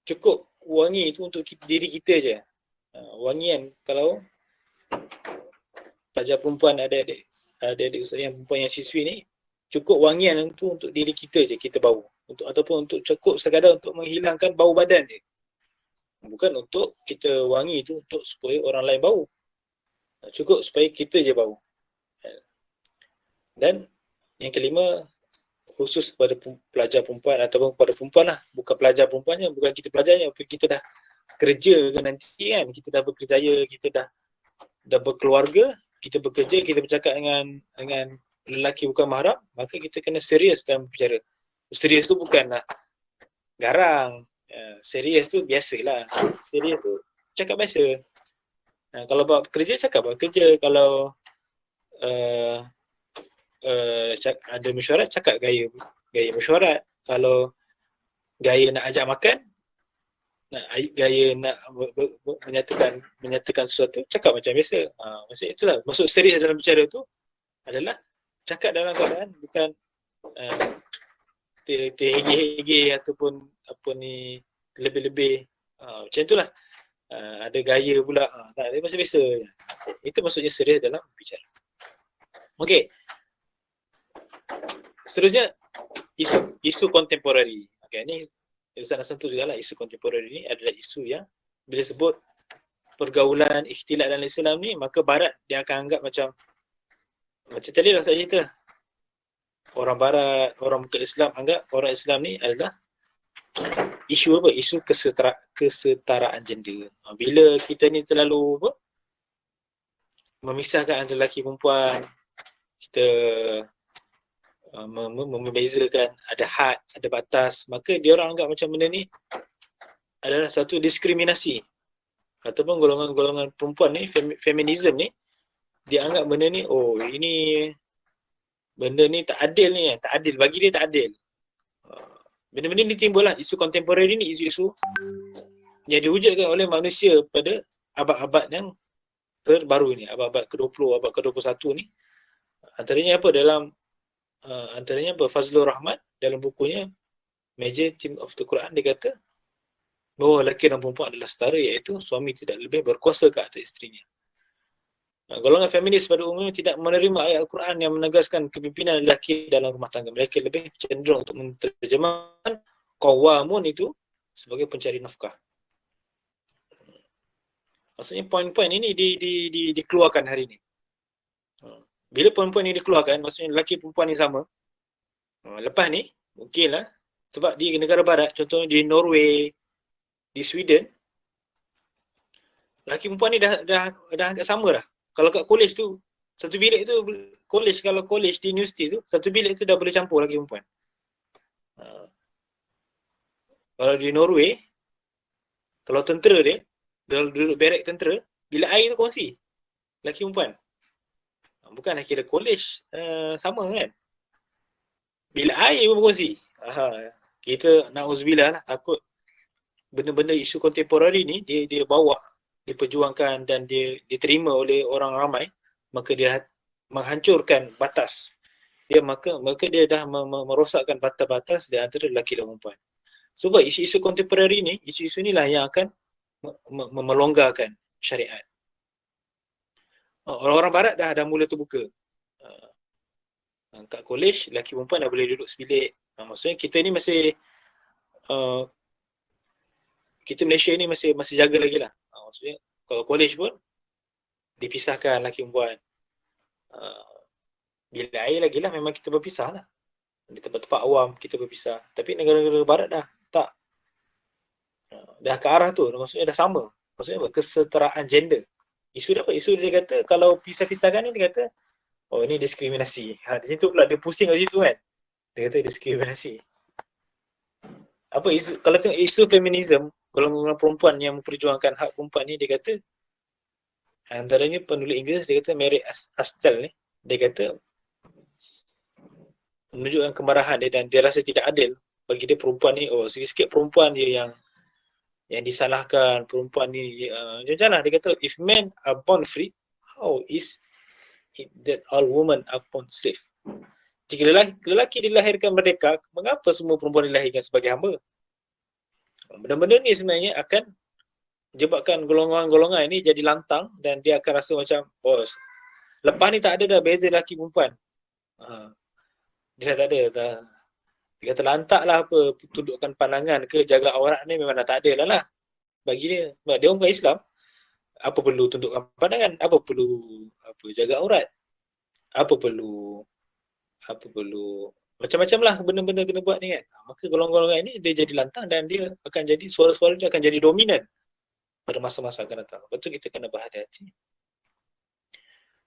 Cukup wangi tu untuk diri kita je. Wangian kalau pelajar perempuan adik-adik yang perempuan yang siswi ni, cukup wangian tu untuk diri kita je kita bau. Ataupun untuk cukup sekadar untuk menghilangkan bau badan je. Bukan untuk kita wangi tu untuk supaya orang lain bau. Cukup supaya kita je bau. Dan yang kelima, khusus kepada pelajar perempuan ataupun kepada perempuan lah. Bukan pelajar perempuannya, bukan kita pelajarnya. Kita dah kerja ke nanti kan. Kita dah berkerjaya, kita dah berkeluarga, kita bekerja, kita bercakap dengan lelaki bukan mahram, maka kita kena serius dalam berbicara. Serius tu bukanlah garang. Serius tu biasalah. Serius tu cakap biasa. Kalau buat kerja, cakap buat kerja. Kalau ada mesyuarat, cakap gaya mesyuarat. Kalau gaya nak ajak makan, gaya nak menyatakan sesuatu, cakap macam biasa. Maksud itulah, maksud serius dalam bicara tu adalah cakap dalam keadaan bukan terhege-hege ataupun apa ni lebih-lebih. Macam itulah. Ada gaya pula. Tak, dia macam biasa. Itu maksudnya serius dalam bicara. Okey. Seterusnya isu kontemporari. Okey, ni Ustaz nak sentuh juga lah. Isu kontemporari ni adalah isu yang bila sebut pergaulan, ikhtilat dalam Islam ni, maka Barat dia akan anggap macam tadi lah saya cerita. Orang Barat, orang bukan Islam anggap orang Islam ni adalah isu apa? Isu kesetaraan gender. Bila kita ni terlalu memisahkan antara lelaki perempuan, kita membezakan, ada had, ada batas, maka dia orang anggap macam benda ni adalah satu diskriminasi. Ataupun golongan-golongan perempuan ni, feminism ni, dia anggap benda ni, oh ini benda ni tak adil ni, tak adil, bagi dia tak adil. Benda-benda ni timbul lah, isu kontemporari ni, isu-isu yang diwujudkan oleh manusia pada abad-abad yang terbaru ni, abad-abad ke-20, abad ke-21 ni. Antaranya apa dalam antaranya apa, Fazlur Rahman dalam bukunya Major Theme of the Quran, dia kata bahawa lelaki dan perempuan adalah setara, iaitu suami tidak lebih berkuasa ke atas isterinya. Golongan feminis pada umumnya tidak menerima ayat Al-Quran yang menegaskan kepimpinan lelaki dalam rumah tangga. Mereka lebih cenderung untuk menterjemahkan qawamun itu sebagai pencari nafkah. Maksudnya poin-poin ini dikeluarkan hari ini. Bila poin-poin ini dikeluarkan, maksudnya lelaki perempuan ni sama. Lepas ni, mungkinlah sebab di negara barat, contohnya di Norway, di Sweden, lelaki perempuan ni dah agak sama dah. Kalau kat college tu, satu bilik tu, kalau college di universiti tu, satu bilik tu dah boleh campur lelaki perempuan. Kalau di Norway, kalau tentera dia, duduk barek tentera, bilik air tu kongsi, lelaki perempuan. Bukan kira college sama kan. Bilik air pun berkongsi. Kita na'udzubillah lah, takut benda-benda isu kontemporari ni dia bawa, diperjuangkan dan dia diterima oleh orang ramai, maka dia menghancurkan batas. Maka dia dah merosakkan batas-batas di antara lelaki dan perempuan. Sebab isu-isu kontemporari ni, isu-isu inilah yang akan melonggarkan syariat. Orang-orang barat dah mula terbuka. Kat college, lelaki perempuan dah boleh duduk sebilik. Maksudnya kita ni masih kita Malaysia ni masih jaga lagi lah. Maksudnya kalau college pun dipisahkan lelaki perempuan. Bila air lagi lah memang kita berpisah lah. Di tempat-tempat awam kita berpisah. Tapi negara-negara barat dah tak. Dah ke arah tu, maksudnya dah sama. Maksudnya apa? Kesetaraan gender. Isu dia apa? Isu dia kata kalau pisah-pisahkan ni dia kata, oh ini diskriminasi. Di situ pula dia pusing kat situ kan. Dia kata diskriminasi. Apa isu, kalau tengok isu feminism, golongan perempuan yang memperjuangkan hak perempuan ni, dia kata antaranya penulis Inggeris, dia kata Mary Astell ni, dia kata menunjukkan kemarahan dia dan dia rasa tidak adil bagi dia perempuan ni, oh sikit-sikit perempuan dia yang disalahkan, perempuan ni macam mana, dia kata if men are born free, how is it that all women are born slave? Jika lelaki dilahirkan merdeka, mengapa semua perempuan dilahirkan sebagai hamba? Benda-benda ni sebenarnya akan menyebabkan golongan-golongan ini jadi lantang dan dia akan rasa macam, oh lepas ni tak ada dah beza lelaki perempuan. Dia tak ada dah. Dia kata lantak lah apa, tundukkan pandangan ke jaga aurat ni memang dah tak ada lah bagi dia. Sebab dia orang bukan Islam, apa perlu tundukkan pandangan, apa perlu jaga aurat, apa perlu macam-macam lah benda-benda kena buat ni kan. Maka golongan-golongan ini dia jadi lantang dan dia akan jadi, suara-suara dia akan jadi dominan pada masa-masa akan datang. Lepas tu kita kena berhati-hati.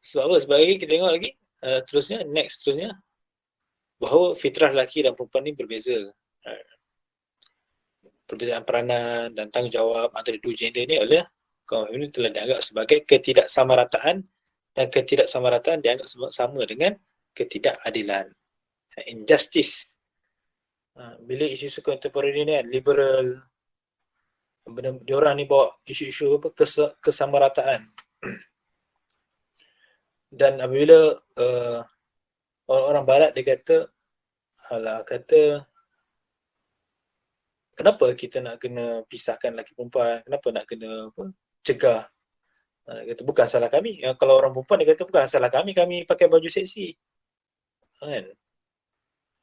Sebab apa? Sebab lagi kita tengok lagi terusnya bahawa fitrah lelaki dan perempuan ni berbeza. Perbezaan peranan dan tanggungjawab antara dua gender ni adalah ini telah dianggap sebagai ketidaksamarataan, dan ketidaksamarataan dianggap sama dengan ketidakadilan, injustice. Bila isu-isu kontemporari ni liberal, diorang ni bawa isu-isu apa, kesamarataan. Dan apabila orang-orang barat dia kata kenapa kita nak kena pisahkan lelaki perempuan, kenapa nak kena cegah. Dia kata bukan salah kami. Kalau orang perempuan dia kata bukan salah kami pakai baju seksi. Kan?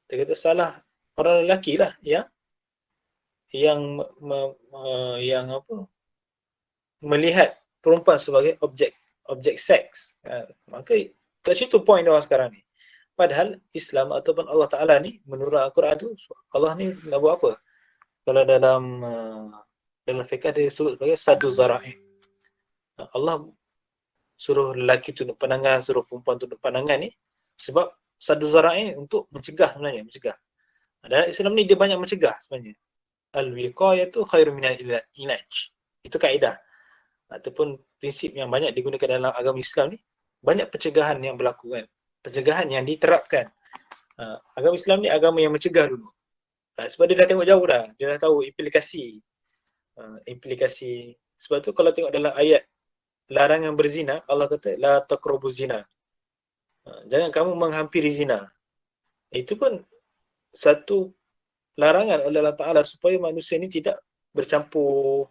Dia kata salah orang lelaki lah yang melihat perempuan sebagai objek seks. Maka kat situ point dia orang sekarang ni. Padahal Islam ataupun Allah Ta'ala ni menurut Al-Quran tu, Allah ni nak buat apa? Kalau dalam fiqh dia sebut sebagai sadu zara'i. Allah suruh lelaki tunduk pandangan, suruh perempuan tunduk pandangan ni sebab saddu zara'i untuk mencegah sebenarnya, mencegah. Dalam Islam ni dia banyak mencegah sebenarnya. Al-wiqayatu khairu minal ilaj. Itu kaedah ataupun prinsip yang banyak digunakan dalam agama Islam ni. Banyak pencegahan yang berlaku kan. Pencegahan yang diterapkan. Agama Islam ni agama yang mencegah dulu. Sebab dia dah tengok jauh dah. Dia dah tahu implikasi. Implikasi. Sebab tu kalau tengok dalam ayat larangan berzina, Allah kata la taqrabuz zina. Jangan kamu menghampiri zina. Itu pun satu larangan oleh Allah Ta'ala supaya manusia ni tidak bercampur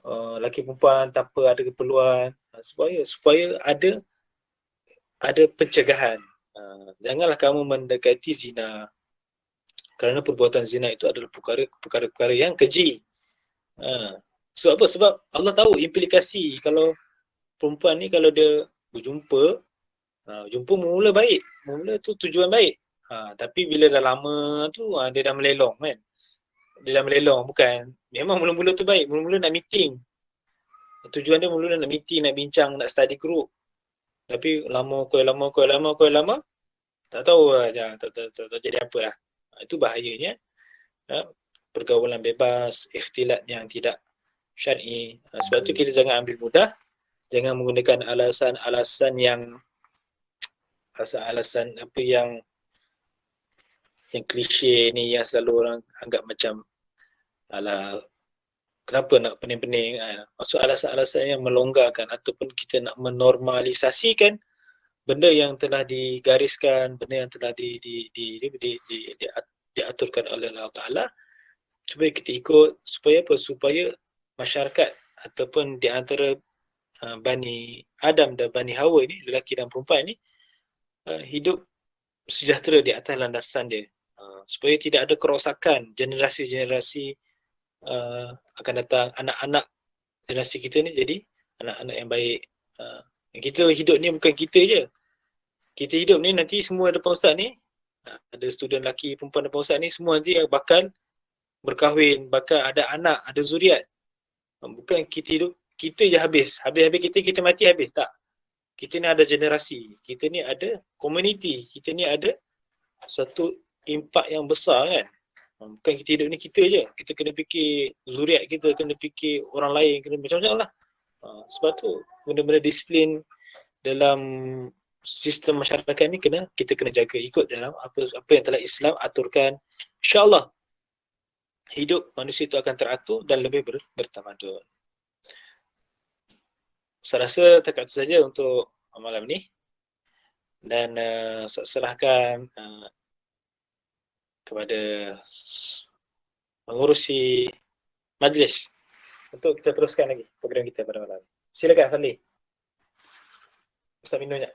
lelaki perempuan tanpa ada keperluan, supaya ada pencegahan. Janganlah kamu mendekati zina kerana perbuatan zina itu adalah perkara-perkara yang keji. Sebab apa? Sebab Allah tahu implikasi kalau perempuan ni kalau dia berjumpa, jumpa mula baik, mula tu tujuan baik. Tapi bila dah lama tu dia dah melelong kan. Dia dah melelong, bukan. Memang mula-mula tu baik, mula-mula nak meeting. Tujuan dia mula nak meeting, nak bincang, nak study group. Tapi lama, tak tahu lah, tak jadi apa lah. Itu bahayanya. Pergaulan bebas, ikhtilat yang tidak syar'i. Sebab tu kita jangan ambil mudah, jangan menggunakan alasan yang alasan apa yang klise ni yang selalu orang anggap macam alah kenapa nak pening-pening, maksud alasan-alasan yang melonggarkan ataupun kita nak menormalisasikan benda yang telah digariskan, benda yang telah diaturkan oleh Allah Ta'ala supaya kita ikut, supaya apa? Supaya masyarakat ataupun di antara Bani Adam dan Bani Hawa ni, lelaki dan perempuan ni hidup sejahtera di atas landasan dia, supaya tidak ada kerosakan generasi-generasi akan datang, anak-anak generasi kita ni jadi anak-anak yang baik. Kita hidup ni bukan kita je, kita hidup ni nanti semua depan ustaz ni, ada student lelaki, perempuan depan ustaz ni, semua nanti bakal berkahwin, bakal ada anak, ada zuriat. Bukan kita hidup, kita je habis kita mati habis, tak. Kita ni ada generasi, kita ni ada community, kita ni ada satu impak yang besar kan. Bukan kita hidup ni kita je, kita kena fikir zuriat kita, kena fikir orang lain, kena macam-macam lah. Sebab tu benda-benda disiplin dalam sistem masyarakat ni kita kena jaga, ikut dalam apa yang telah Islam aturkan. InsyaAllah hidup manusia itu akan teratur dan lebih bertamadun. Saya rasa dekat itu saja untuk malam ni, dan serahkan kepada mengurusi majlis untuk kita teruskan lagi program kita pada malam. Silakan Fadli. Ustaz minum sekejap.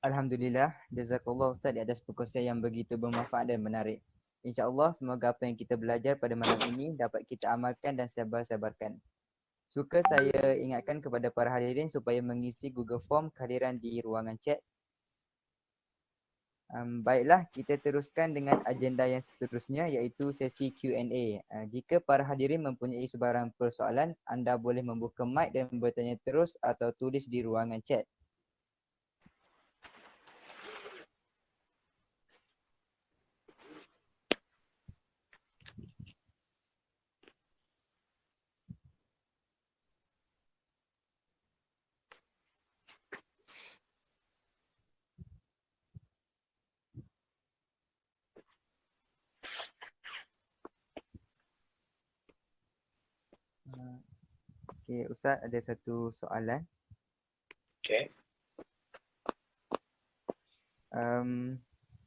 Alhamdulillah, jazakallah Ustaz di atas perkongsian yang begitu bermanfaat dan menarik. InsyaAllah semoga apa yang kita belajar pada malam ini dapat kita amalkan dan sebar-sebarkan. Suka saya ingatkan kepada para hadirin supaya mengisi Google Form kehadiran di ruangan chat. Baiklah, kita teruskan dengan agenda yang seterusnya, iaitu sesi Q&A. Jika para hadirin mempunyai sebarang persoalan, anda boleh membuka mic dan bertanya terus atau tulis di ruangan chat. Okey, Ustaz ada satu soalan. Okay.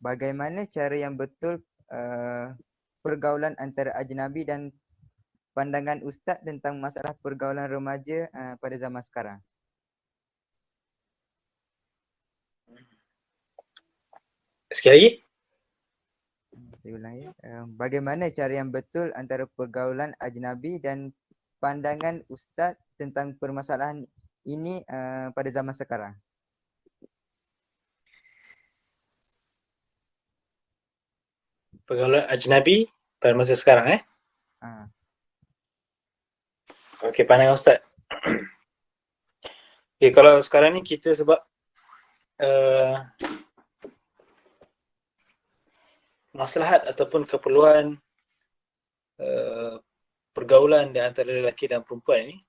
Bagaimana cara yang betul pergaulan antara ajnabi dan pandangan Ustaz tentang masalah pergaulan remaja pada zaman sekarang? Sekali lagi. Saya ulang ya. Bagaimana cara yang betul antara pergaulan ajnabi dan pandangan Ustaz tentang permasalahan ini pada zaman sekarang? Pergaulan ajnabi pada masa sekarang Okey, pandangan Ustaz. Okay, kalau sekarang ni kita sebab maslahat ataupun keperluan pergaulan di antara lelaki dan perempuan ni,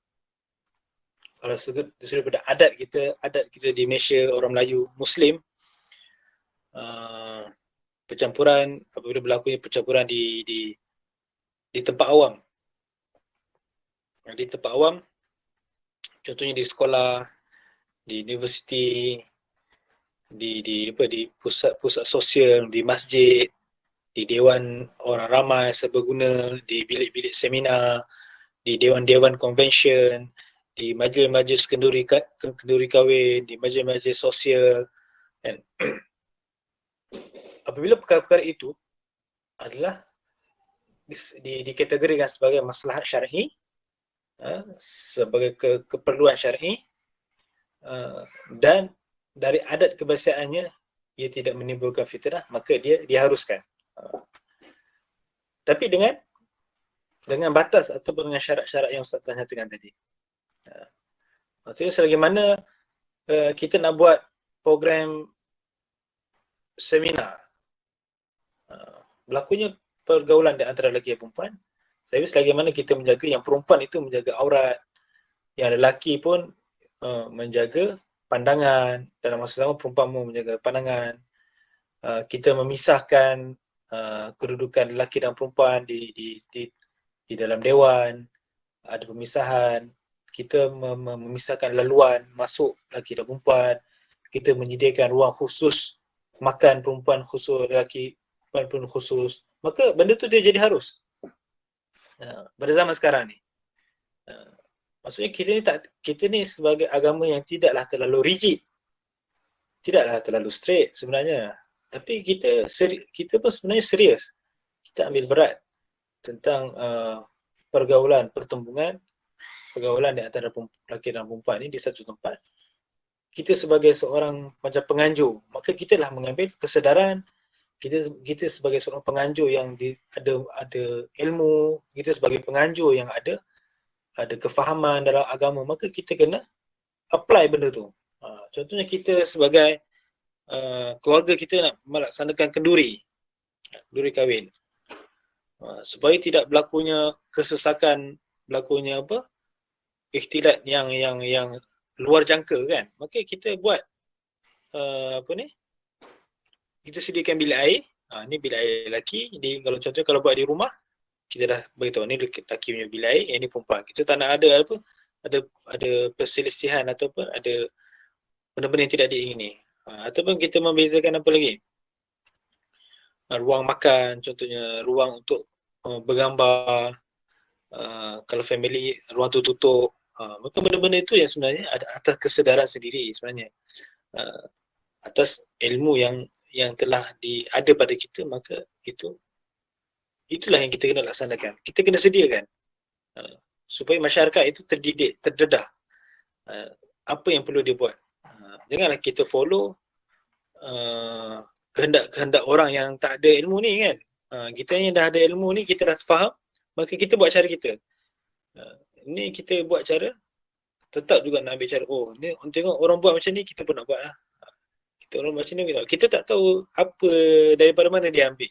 kalau sudah daripada adat kita di Malaysia, orang Melayu, Muslim, percampuran, apabila berlakunya percampuran di tempat awam. Di tempat awam, contohnya di sekolah, di universiti, di pusat sosial, di masjid, di dewan orang ramai seberguna, di bilik-bilik seminar, di dewan-dewan convention, di majlis-majlis kenduri kahwin, di majlis-majlis sosial. Dan apabila perkara-perkara itu adalah dikategorikan sebagai maslahat syar'i, sebagai keperluan syar'i, dan dari adat kebiasaannya ia tidak menimbulkan fitnah, maka dia diharuskan. Tapi dengan batas ataupun dengan syarat-syarat yang Ustaz telah nyatakan tadi. Maksudnya selagi mana kita nak buat program seminar, berlakunya pergaulan di antara lelaki dan perempuan, tapi selagi mana kita menjaga yang perempuan itu menjaga aurat, yang lelaki pun menjaga pandangan, dalam masa sama perempuan pun menjaga pandangan, kita memisahkan kedudukan lelaki dan perempuan di dalam dewan, ada pemisahan, kita memisahkan laluan masuk lelaki dan perempuan, kita menyediakan ruang khusus makan perempuan khusus, lelaki perempuan pun khusus, maka benda tu dia jadi harus pada zaman sekarang ni. Maksudnya kita ni sebagai agama yang tidaklah terlalu rigid, tidaklah terlalu straight sebenarnya, tapi kita pun sebenarnya serius, kita ambil berat tentang pergaulan di antara lelaki dan perempuan ni di satu tempat. Kita sebagai seorang macam penganjur, maka kita lah mengambil kesedaran, kita sebagai seorang penganjur yang ada ilmu, kita sebagai penganjur yang ada kefahaman dalam agama, maka kita kena apply benda tu. Contohnya kita sebagai keluarga kita nak melaksanakan kenduri kahwin, supaya tidak berlakunya kesesakan, berlakunya ikhtilat yang luar jangka kan, maka kita buat kita sediakan bilik air. Ni bilik air lelaki, kalau buat di rumah, kita dah beritahu ni lelaki punya bilik air, yang ni perempuan. Kita tak nak ada perselisihan ataupun ada benda-benda yang tidak diingini. Ataupun kita membezakan apa lagi, ruang makan, contohnya ruang untuk bergambar, kalau family ruang tu tutup. Maka benda-benda itu yang sebenarnya ada atas kesedaran sendiri sebenarnya, atas ilmu yang telah ada pada kita, maka itulah yang kita kena laksanakan. Kita kena sediakan supaya masyarakat itu terdidik, terdedah apa yang perlu dia buat. Janganlah kita follow kehendak orang yang tak ada ilmu ni kan. Kita yang dah ada ilmu ni, kita dah faham, maka kita buat cara kita. Ni kita buat cara, tetap juga nak ambil cara, ni tengok orang buat macam ni, kita pun nak buat lah. Orang macam ni, kita tak tahu apa, daripada mana dia ambil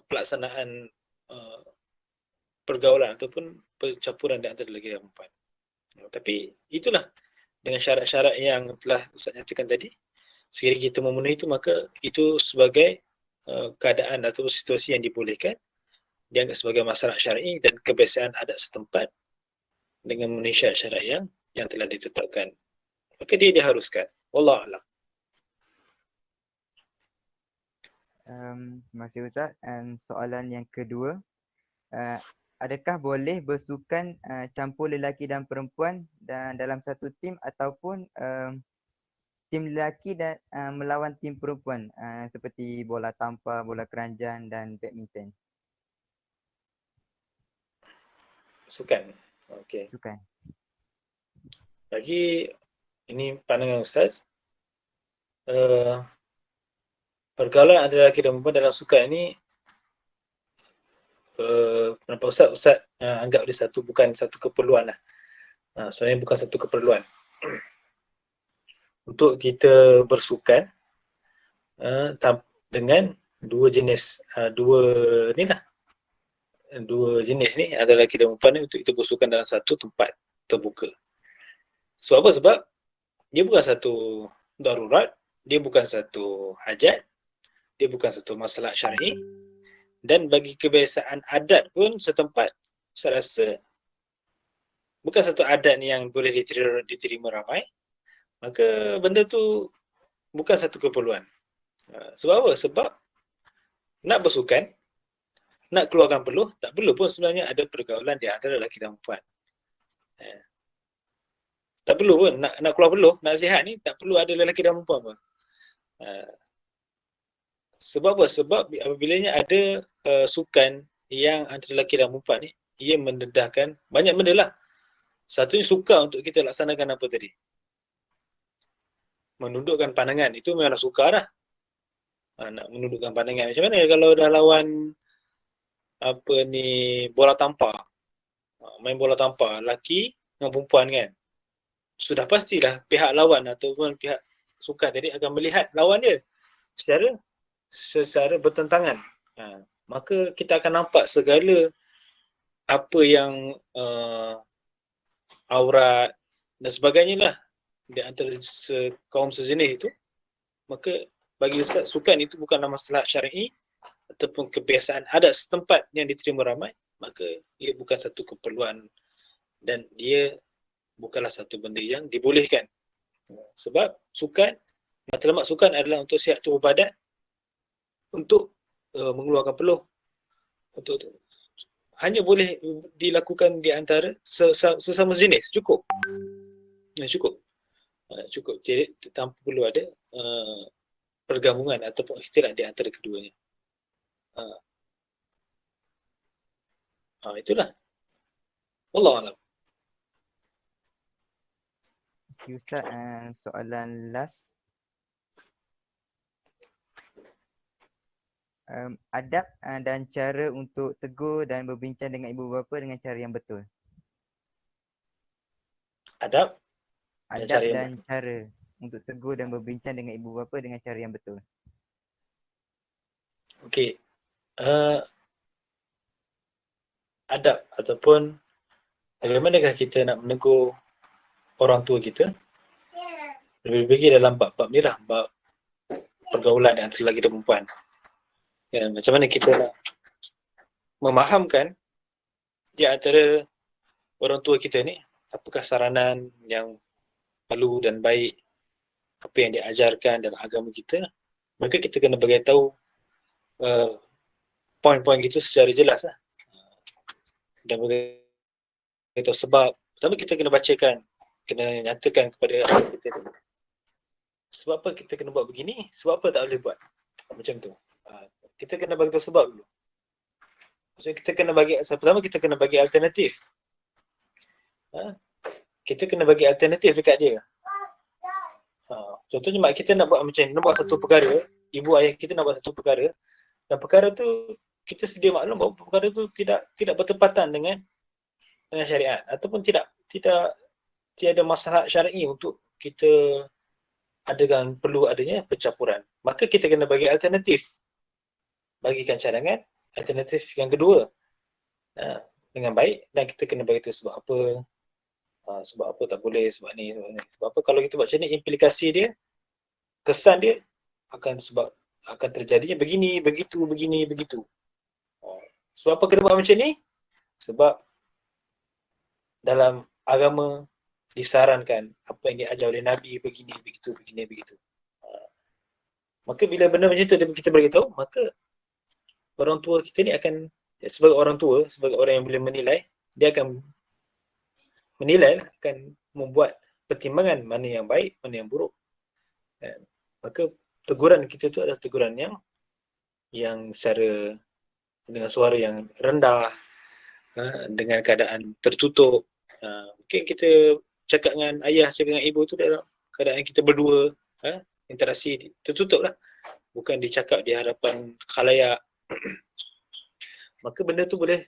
pelaksanaan pergaulan ataupun percampuran di antara lelaki dan perempuan. Tapi itulah, dengan syarat-syarat yang telah Ustaz nyatakan tadi, sekiranya kita memenuhi itu, maka itu sebagai keadaan atau situasi yang dibolehkan, dianggap sebagai masalah syar'i dan kebiasaan adat setempat dengan memenuhi syarat-syarat yang telah ditetapkan, maka dia diharuskan. Wallahu a'lam. Terima kasih Ustaz. Dan soalan yang kedua, adakah boleh bersukan campur lelaki dan perempuan dalam satu tim, ataupun tim lelaki dan melawan tim perempuan, seperti bola tampar, bola keranjang dan badminton? Sukan. Okey. Sukan. Bagi ini pandangan Ustaz, pergaulan antara lelaki dan perempuan dalam sukan ini, pendapat Ustaz anggap dia bukan satu keperluan lah. Sebenarnya bukan satu keperluan. untuk kita bersukan dengan dua jenis dua jenis ni antara lelaki dan perempuan ni untuk kita bersukan dalam satu tempat terbuka. Sebab apa? Sebab dia bukan satu darurat, dia bukan satu hajat, dia bukan satu masalah syar'i, dan bagi kebiasaan adat pun setempat saya rasa bukan satu adat yang boleh diterima ramai, maka benda tu bukan satu keperluan. Sebab apa? Sebab nak bersukan, nak keluarkan peluh, tak perlu pun sebenarnya ada pergaulan di antara lelaki dan perempuan. Tak perlu pun, nak keluar peluh, nak sihat ni, tak perlu ada lelaki dan perempuan pun. Sebab apa? Sebab apabila ada sukan yang antara lelaki dan perempuan ni, ia mendedahkan banyak benda lah. Satunya suka untuk kita laksanakan apa tadi? Menundukkan pandangan, itu memanglah sukar lah. Nak menundukkan pandangan. Macam mana kalau dah lawan bola tampar, main bola tampar, lelaki dengan perempuan kan, sudah pastilah pihak lawan ataupun pihak sukan tadi akan melihat lawan dia secara bertentangan. Maka kita akan nampak segala apa yang aurat dan sebagainya lah di antara kaum sejenis itu. Maka bagi Ustaz, sukan itu bukanlah masalah syar'i ataupun kebiasaan adat setempat yang diterima ramai, maka ia bukan satu keperluan dan dia bukanlah satu benda yang dibolehkan. Sebab sukan, matlamat sukan adalah untuk sihat tubuh badan, untuk mengeluarkan peluh, untuk hanya boleh dilakukan di antara sesama jenis, cukup. Cukup, jadi tanpa perlu ada pergabungan ataupun ikhtilat di antara keduanya. Itulah. Wallahu a'lam. Okay, Ustaz, soalan last. Adab dan cara untuk tegur dan berbincang dengan ibu bapa dengan cara yang betul. Adab dan cara untuk tegur dan berbincang dengan ibu bapa dengan cara yang betul. Okey. Adab ataupun bagaimanakah kita nak menegur orang tua kita, lebih-lebih dalam bab-bab ni lah, bab pergaulan antara lelaki dan perempuan. Ya, macam mana kita nak memahamkan di antara orang tua kita ni, apakah saranan yang perlu dan baik, apa yang diajarkan dalam agama kita, maka kita kena bagi tahu poin-poin gitu secara jelas lah. Dan bagi tahu sebab. Pertama kita kena bacakan, kena nyatakan kepada anak kita ni, sebab apa kita kena buat begini, sebab apa tak boleh buat. Macam tu. Kita kena bagi tahu sebab dulu. Maksudnya kita kena bagi, pertama kita kena bagi alternatif. Kita kena bagi alternatif dekat dia. Contohnya mak kita nak buat macam ni, nak buat satu perkara, ibu ayah kita nak buat satu perkara, dan perkara tu kita sedia maklum bahawa perkara tu tidak bertepatan dengan syariat, ataupun tiada masalah syar'i untuk kita perlu adanya pencampuran. Maka kita kena bagi alternatif. Bagikan cadangan, alternatif yang kedua dengan baik, dan kita kena bagi tahu sebab apa tak boleh, sebab ni. Sebab apa kalau kita buat macam ni, implikasi dia, kesan dia akan terjadinya begini, begitu. Sebab apa kena buat macam ni? Sebab dalam agama disarankan apa yang diajar oleh Nabi begini, begitu. Maka bila benda macam tu kita beritahu, maka orang tua kita ni akan, sebagai orang tua, sebagai orang yang boleh menilai, dia akan menilai, akan membuat pertimbangan mana yang baik, mana yang buruk. Maka teguran kita tu adalah teguran yang secara dengan suara yang rendah, dengan keadaan tertutup. Mungkin kita cakap dengan ayah, cakap dengan ibu tu dalam keadaan kita berdua, interaksi tertutup lah, bukan dicakap di hadapan khalayak. Maka benda tu boleh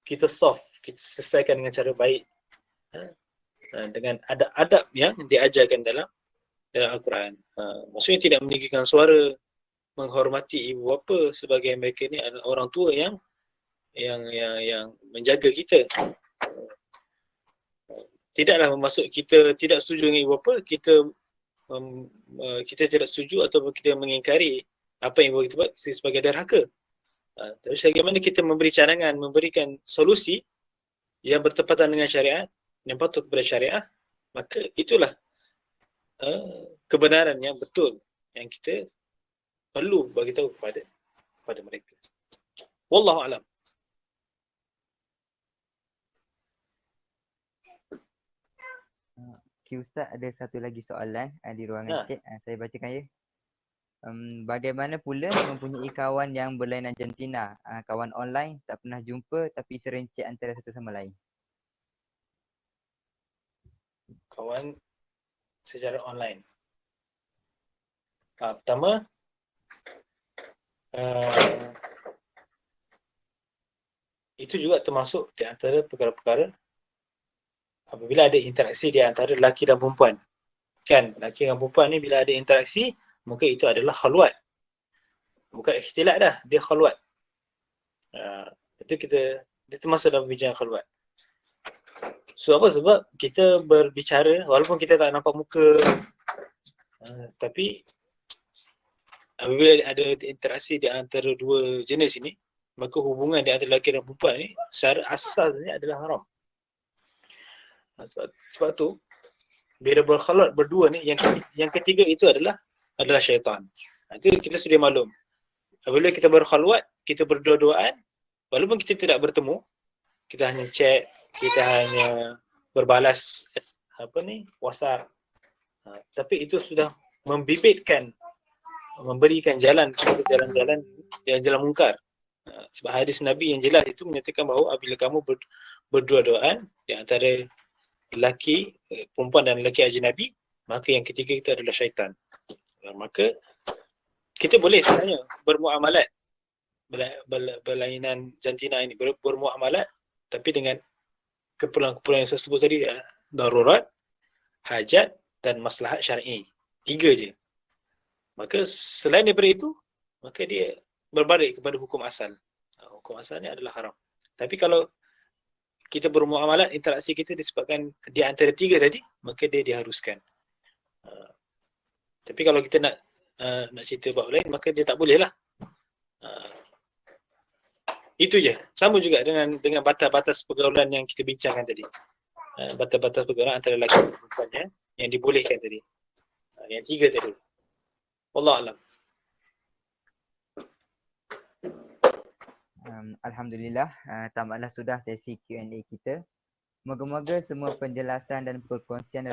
kita solve, kita selesaikan dengan cara baik, dengan adab-adab yang diajarkan dalam dalam Al-Quran. Maksudnya tidak meninggikan suara, menghormati ibu bapa sebagai mereka ni adalah orang tua yang menjaga kita. Tidaklah bermaksud kita tidak setuju dengan ibu bapa, kita tidak setuju ataupun kita mengingkari apa yang ibu bapa kita buat sebagai derhaka. Tapi bagaimana kita memberi cadangan, memberikan solusi yang bertepatan dengan syariat, yang patuh kepada syariat, maka itulah kebenaran yang betul yang kita perlu bagi tahu kepada mereka. Wallahu a'lam. Okay, Ustaz, ada satu lagi soalan di ruangan chat. Saya bacakan ya. Bagaimana pula mempunyai kawan yang berlainan jantina, kawan online, tak pernah jumpa tapi sering chat antara satu sama lain? Kawan secara online. Pertama, itu juga termasuk di antara perkara-perkara apabila ada interaksi di antara lelaki dan perempuan. Kan, lelaki dan perempuan ni bila ada interaksi, maka itu adalah khalwat. Bukan ikhtilat dah, dia khalwat. Itu dia termasuk dalam bincang khalwat. So apa? Sebab kita berbicara, walaupun kita tak nampak muka, tapi apabila ada interaksi di antara dua jenis ini, maka hubungan di antara lelaki dan perempuan ni secara asasnya adalah haram. Sebab tu bila berkhalwat berdua ni, yang ketiga itu adalah syaitan. Itu kita sedia maklum. Apabila kita berkhalwat, kita berdua-duaan, walaupun kita tidak bertemu, kita hanya chat, kita hanya berbalas WhatsApp, tapi itu sudah membibitkan, memberikan jalan kepada jalan mungkar. Sebab hadis Nabi yang jelas itu menyatakan bahawa apabila kamu berdua-duaan di antara lelaki, perempuan dan lelaki ajnabi, maka yang ketiga itu adalah syaitan. Maka kita boleh sebenarnya bermuamalat, berlainan jantina ini, bermuamalat, tapi dengan keperluan-keperluan yang saya sebut tadi, darurat, hajat dan maslahat syar'i. 3 je. Maka selain daripada itu, maka dia berbalik kepada hukum asal. Hukum asalnya adalah haram. Tapi kalau kita bermuamalat, interaksi kita disebabkan di antara 3 tadi, maka dia diharuskan. Tapi kalau kita nak cerita bab lain, maka dia tak boleh lah. Itu je. Sama juga dengan batas-batas pergaulan yang kita bincangkan tadi. Batas-batas pergaulan antara lelaki dan perempuan yang dibolehkan tadi. Yang 3 tadi. Wallahu a'lam. Alhamdulillah, tamatlah sudah sesi Q&A kita. Moga-moga semua penjelasan dan perkongsian